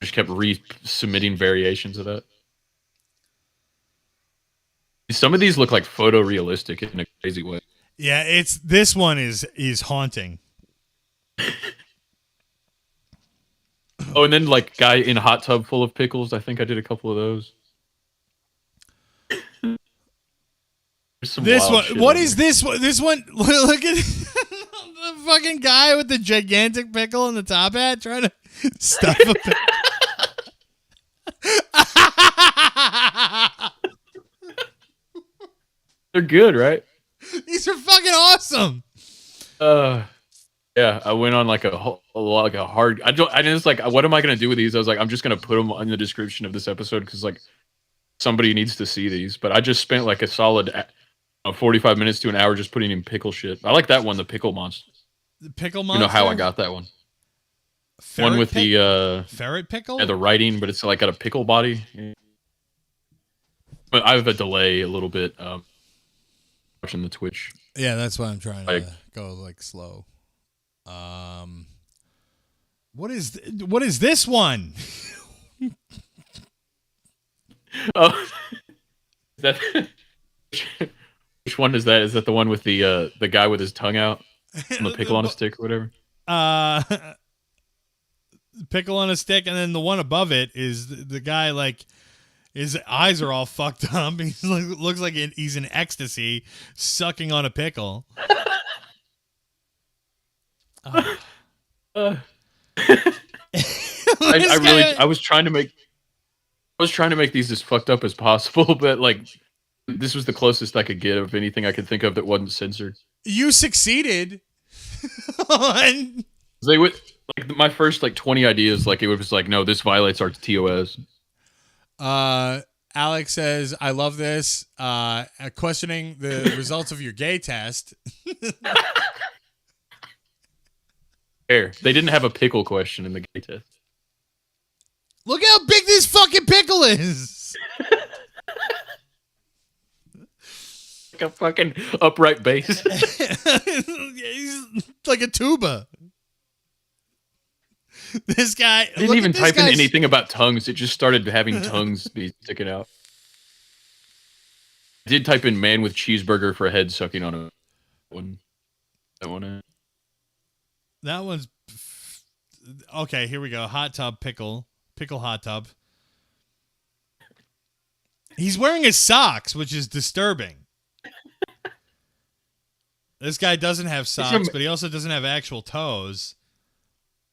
Just kept resubmitting variations of that. Some of these look like photorealistic in a crazy way. Yeah, this one is haunting. Oh, and then like guy in a hot tub full of pickles. I think I did a couple of those. This one. What is this one? This one. Look at the fucking guy with the gigantic pickle in the top hat trying to stuff a pickle. They're good, right? These are fucking awesome. Yeah, I went on like a hard. I just like, what am I gonna do with these? I was like, I'm just gonna put them in the description of this episode because like somebody needs to see these. But I just spent like a solid 45 minutes to an hour just putting in pickle shit. I like that one, the pickle monster. The pickle monster. You know how I got that one? Ferret one with the ferret pickle. Yeah, the writing, but it's like got a pickle body. But I have a delay a little bit. Watching the Twitch. Yeah, that's why I'm trying to go like slow. What is this one? Oh, is that which one is that? Is that the one with the guy with his tongue out and the pickle on a stick or whatever? Pickle on a stick, and then the one above it is the guy like his eyes are all fucked up. He's like looks like he's in ecstasy, sucking on a pickle. I was trying to make these as fucked up as possible, but like this was the closest I could get of anything I could think of that wasn't censored. You succeeded. They would like my first like 20 ideas, like it was like, no, this violates our TOS. Alex says, I love this. Questioning the results of your gay test. Fair. They didn't have a pickle question in the gay test. Look how big this fucking pickle is. Like a fucking upright base. He's like a tuba. This guy I didn't even type in anything about tongues. It just started having tongues be sticking out. I did type in man with cheeseburger for a head sucking on a one. That one. That one's okay. Here we go. Hot tub pickle hot tub. He's wearing his socks, which is disturbing. This guy doesn't have socks, but he also doesn't have actual toes.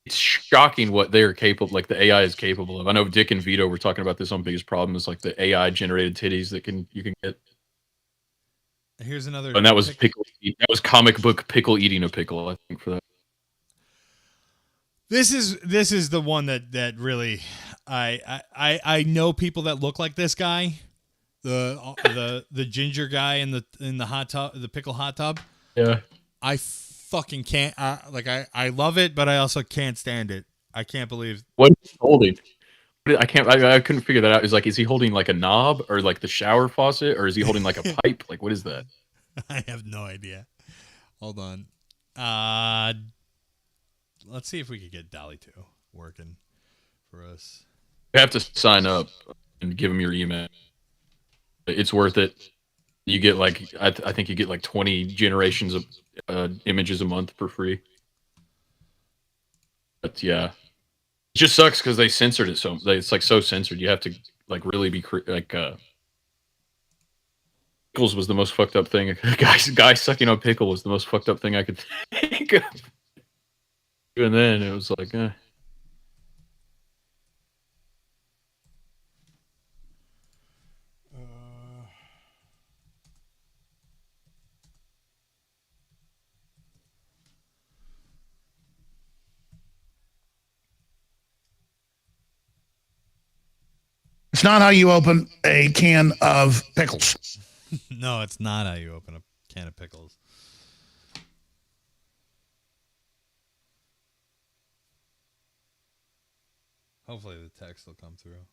It's shocking what they're capable, like the AI is capable of. I know Dick and Vito were talking about this on Biggest Problem, is like the AI generated titties that you can get. Here's another. And that was pickle. That was comic book pickle eating a pickle, I think, for that. This is the one that really I know people that look like this guy, the ginger guy in the hot tub, the pickle hot tub. Yeah. I fucking can't. I love it, but I also can't stand it. I can't believe what he's holding. I can't. I couldn't figure that out. Is he holding like a knob or like the shower faucet, or is he holding like a pipe? Like, what is that? I have no idea. Hold on. Let's see if we could get Dolly 2 working for us. You have to sign up and give them your email. It's worth it. You get like I think you get like 20 generations of images a month for free. But yeah, it just sucks because they censored it so. It's like so censored. You have to like really be like. Pickles was the most fucked up thing. Guy sucking on pickle was the most fucked up thing I could think of. Even then, it was like. It's not how you open a can of pickles. No, it's not how you open a can of pickles. Hopefully the text will come through.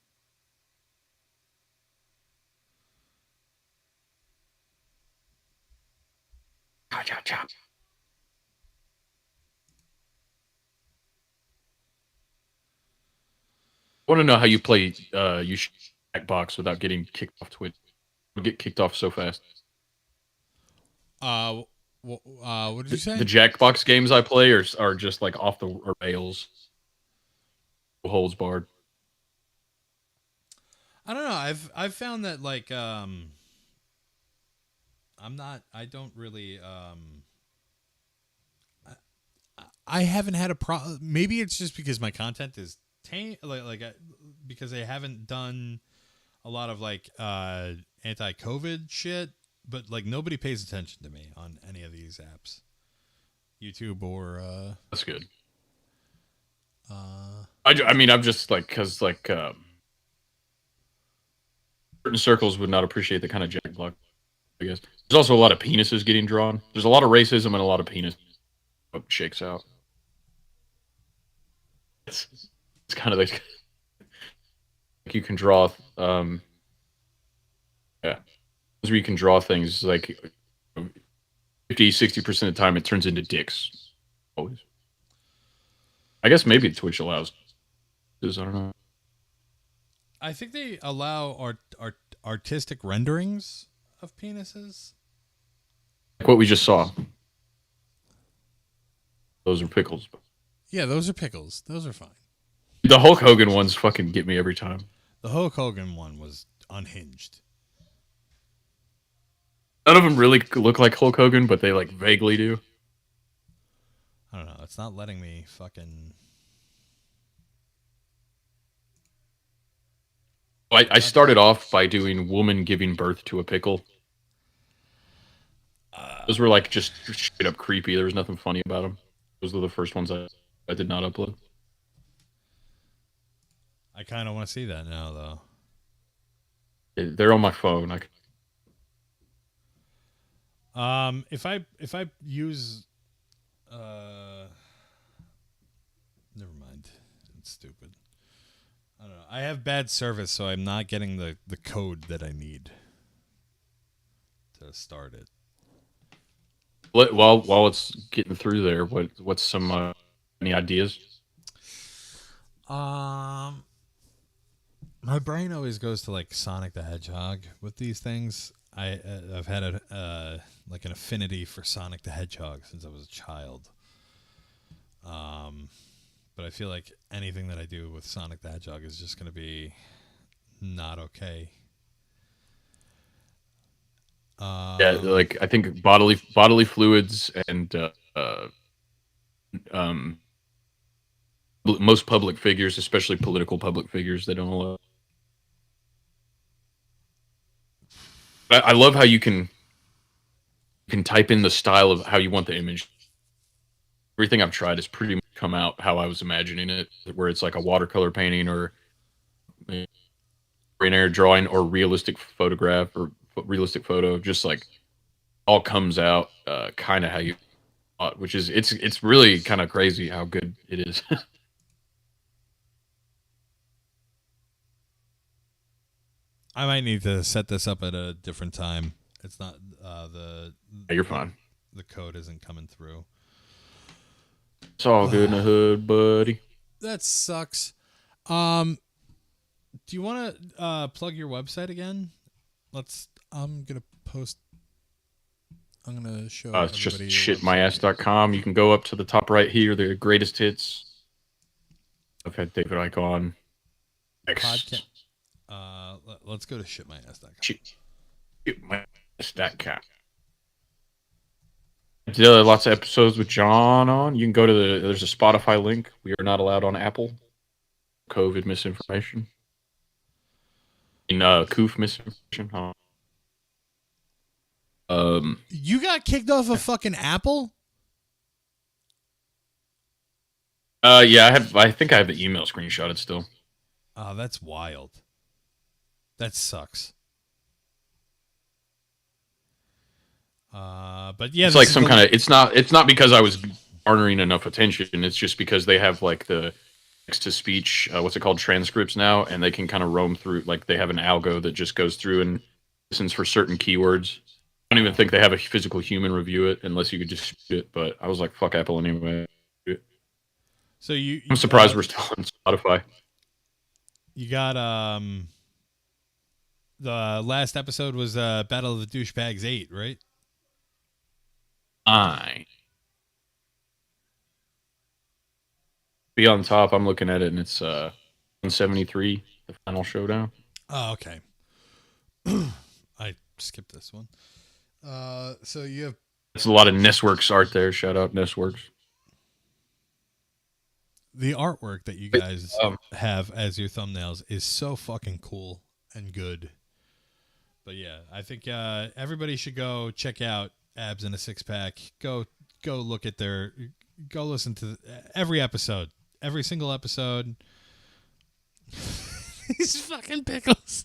Chop, chop. I want to know how you play Jackbox without getting kicked off Twitch. You get kicked off so fast. What did you say? The Jackbox games I play are just like off the rails. No holds barred. I don't know. I've found that like I don't really I haven't had a problem. Maybe it's just because my content is because I haven't done a lot of like anti-COVID shit, but like nobody pays attention to me on any of these apps, YouTube or that's good. I mean I'm just like because like certain circles would not appreciate the kind of jack block. I guess there's also a lot of penises getting drawn. There's a lot of racism and a lot of penis. What shakes out. It's kind of like you can draw. Yeah, where you can draw things like 50-60% of the time it turns into dicks. Always. I guess maybe Twitch allows. I don't know. I think they allow artistic renderings of penises. Like what we just saw. Those are pickles. Yeah, those are pickles. Those are fine. The Hulk Hogan ones fucking get me every time. The Hulk Hogan one was unhinged. None of them really look like Hulk Hogan, but they like vaguely do. I don't know. It's not letting me fucking... I started off by doing woman giving birth to a pickle. Those were like just straight up creepy. There was nothing funny about them. Those were the first ones I did not upload. I kind of want to see that now, though. They're on my phone. If I use, never mind. It's stupid. I don't know. I have bad service, so I'm not getting the code that I need to start it. While it's getting through there, what's some any ideas? My brain always goes to like Sonic the Hedgehog with these things. I've had like an affinity for Sonic the Hedgehog since I was a child. But I feel like anything that I do with Sonic the Hedgehog is just going to be not okay. Yeah, like I think bodily fluids and most public figures, especially political public figures, they don't allow. I love how you can type in the style of how you want the image. Everything I've tried has pretty much come out how I was imagining it, where it's like a watercolor painting or an air drawing or realistic photograph or realistic photo, just like all comes out kind of how you thought, which is it's really kind of crazy how good it is. I might need to set this up at a different time. It's not Yeah, you're fine. The code isn't coming through. It's all good in the hood, buddy. That sucks. Do you want to plug your website again? I'm gonna show. It's just everybody your shitmyass.com. You can go up to the top right here. The greatest hits. I've had David Icke on. podcast. Let's go to shitmyass.com. Shitmyass.com. Lots of episodes with John on. You can go to there's a Spotify link. We are not allowed on Apple. COVID misinformation. Coof misinformation. Huh? You got kicked off of fucking Apple? Yeah, I think I have the email screenshotted still. Oh, that's wild. That sucks. But yeah, it's like some kind of. It's not because I was garnering enough attention. It's just because they have like the text to speech. What's it called? Transcripts now, and they can kind of roam through. Like they have an algo that just goes through and listens for certain keywords. I don't even think they have a physical human review it unless you could dispute it. But I was like, fuck Apple anyway. So I'm surprised we're still on Spotify. You got the last episode was Battle of the Douchebags 8, right? Be on top. I'm looking at it, and it's 173, the final showdown. Oh, okay. I skipped this one. So you have. It's a lot of Nestworks art there. Shout out Nestworks. The artwork that you guys have as your thumbnails is so fucking cool and good. But yeah, I think everybody should go check out Abs in a Six Pack. Go look at go listen to every episode, every single episode. These fucking pickles.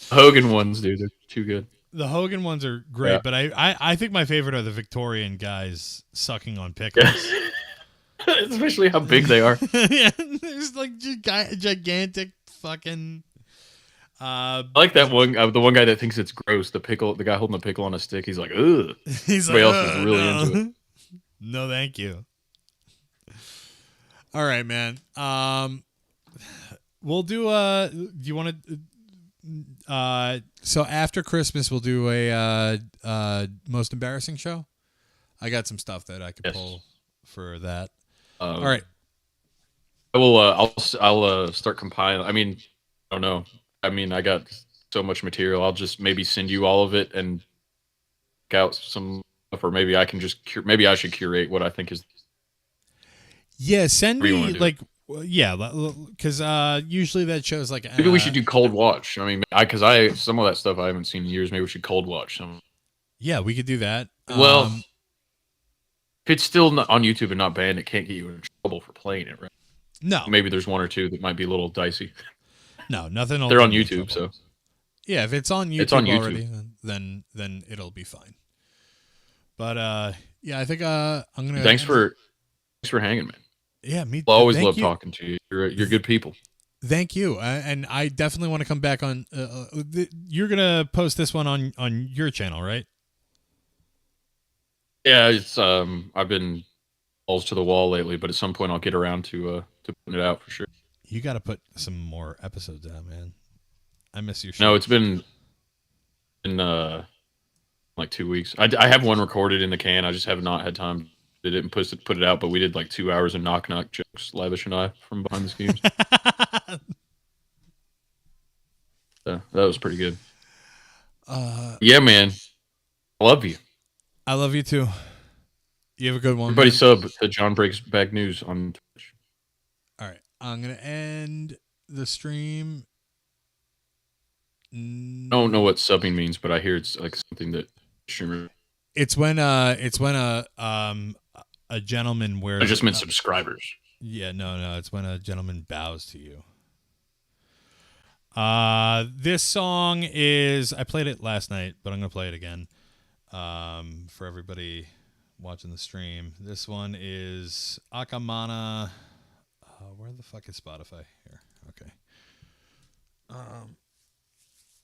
Hogan ones, dude, they're too good. The Hogan ones are great, Yeah. but I think my favorite are the Victorian guys sucking on pickles. Especially how big they are. Yeah, there's like gigantic fucking. I like that one. The one guy that thinks it's gross. The guy holding the pickle on a stick. He's like, ugh. He's Everybody like, else is really no. into it. No, thank you. All right, man. We'll do. Do you want to? So after Christmas, we'll do a most embarrassing show. I got some stuff that I could pull for that. All right. I will. I'll start compiling. I mean, I don't know. I mean, I got so much material. I'll just maybe send you all of it and pick out some stuff, or maybe I can just maybe I should curate what I think is. Yeah, send Whatever you wanna me do. because usually that shows like. Maybe we should do cold watch. I mean, because some of that stuff I haven't seen in years. Maybe we should cold watch some. Yeah, we could do that. Well, if it's still not on YouTube and not banned, it can't get you in trouble for playing it, right? No. Maybe there's one or two that might be a little dicey. No, nothing. They're on YouTube, so. Yeah, if it's on YouTube, It's on YouTube. already, then it'll be fine. But yeah, I think I'm gonna. Thanks for hanging, man. Yeah, me. I'll always thank love you. talking to you. You're good people. Thank you, and I definitely want to come back on. You're gonna post this one on your channel, right? Yeah, it's I've been balls to the wall lately, but at some point I'll get around to putting it out for sure. You got to put some more episodes out, man. I miss your show. No, it's been like 2 weeks. I have one recorded in the can. I just have not had time. They didn't put it out, but we did like 2 hours of knock jokes, Lavish and I, from behind the schemes. So that was pretty good. Yeah, man. I love you. I love you too. You have a good one. Everybody man. sub to John Breaks Bag News on Twitch. All right, I'm gonna end the stream. I don't know what subbing means, but I hear it's like something that streamer. It's when a gentleman wears. I just meant subscribers. Yeah, no, it's when a gentleman bows to you. This song is, I played it last night, but I'm gonna play it again. For everybody watching the stream, this one is Akamana. Where the fuck is Spotify? Here, okay.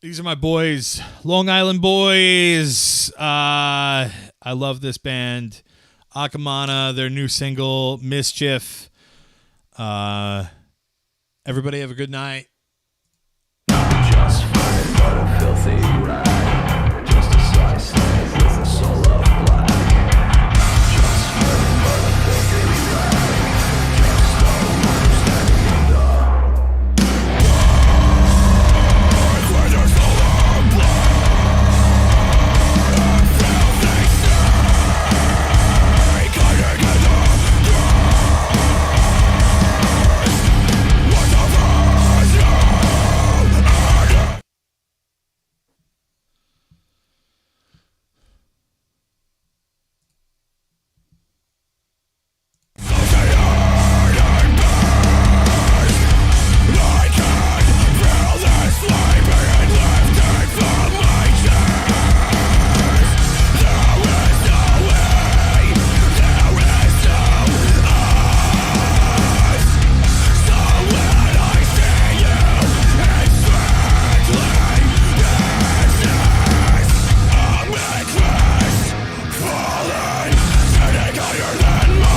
These are my boys, Long Island Boys. I love this band, Akamana. Their new single, Mischief. Everybody have a good night.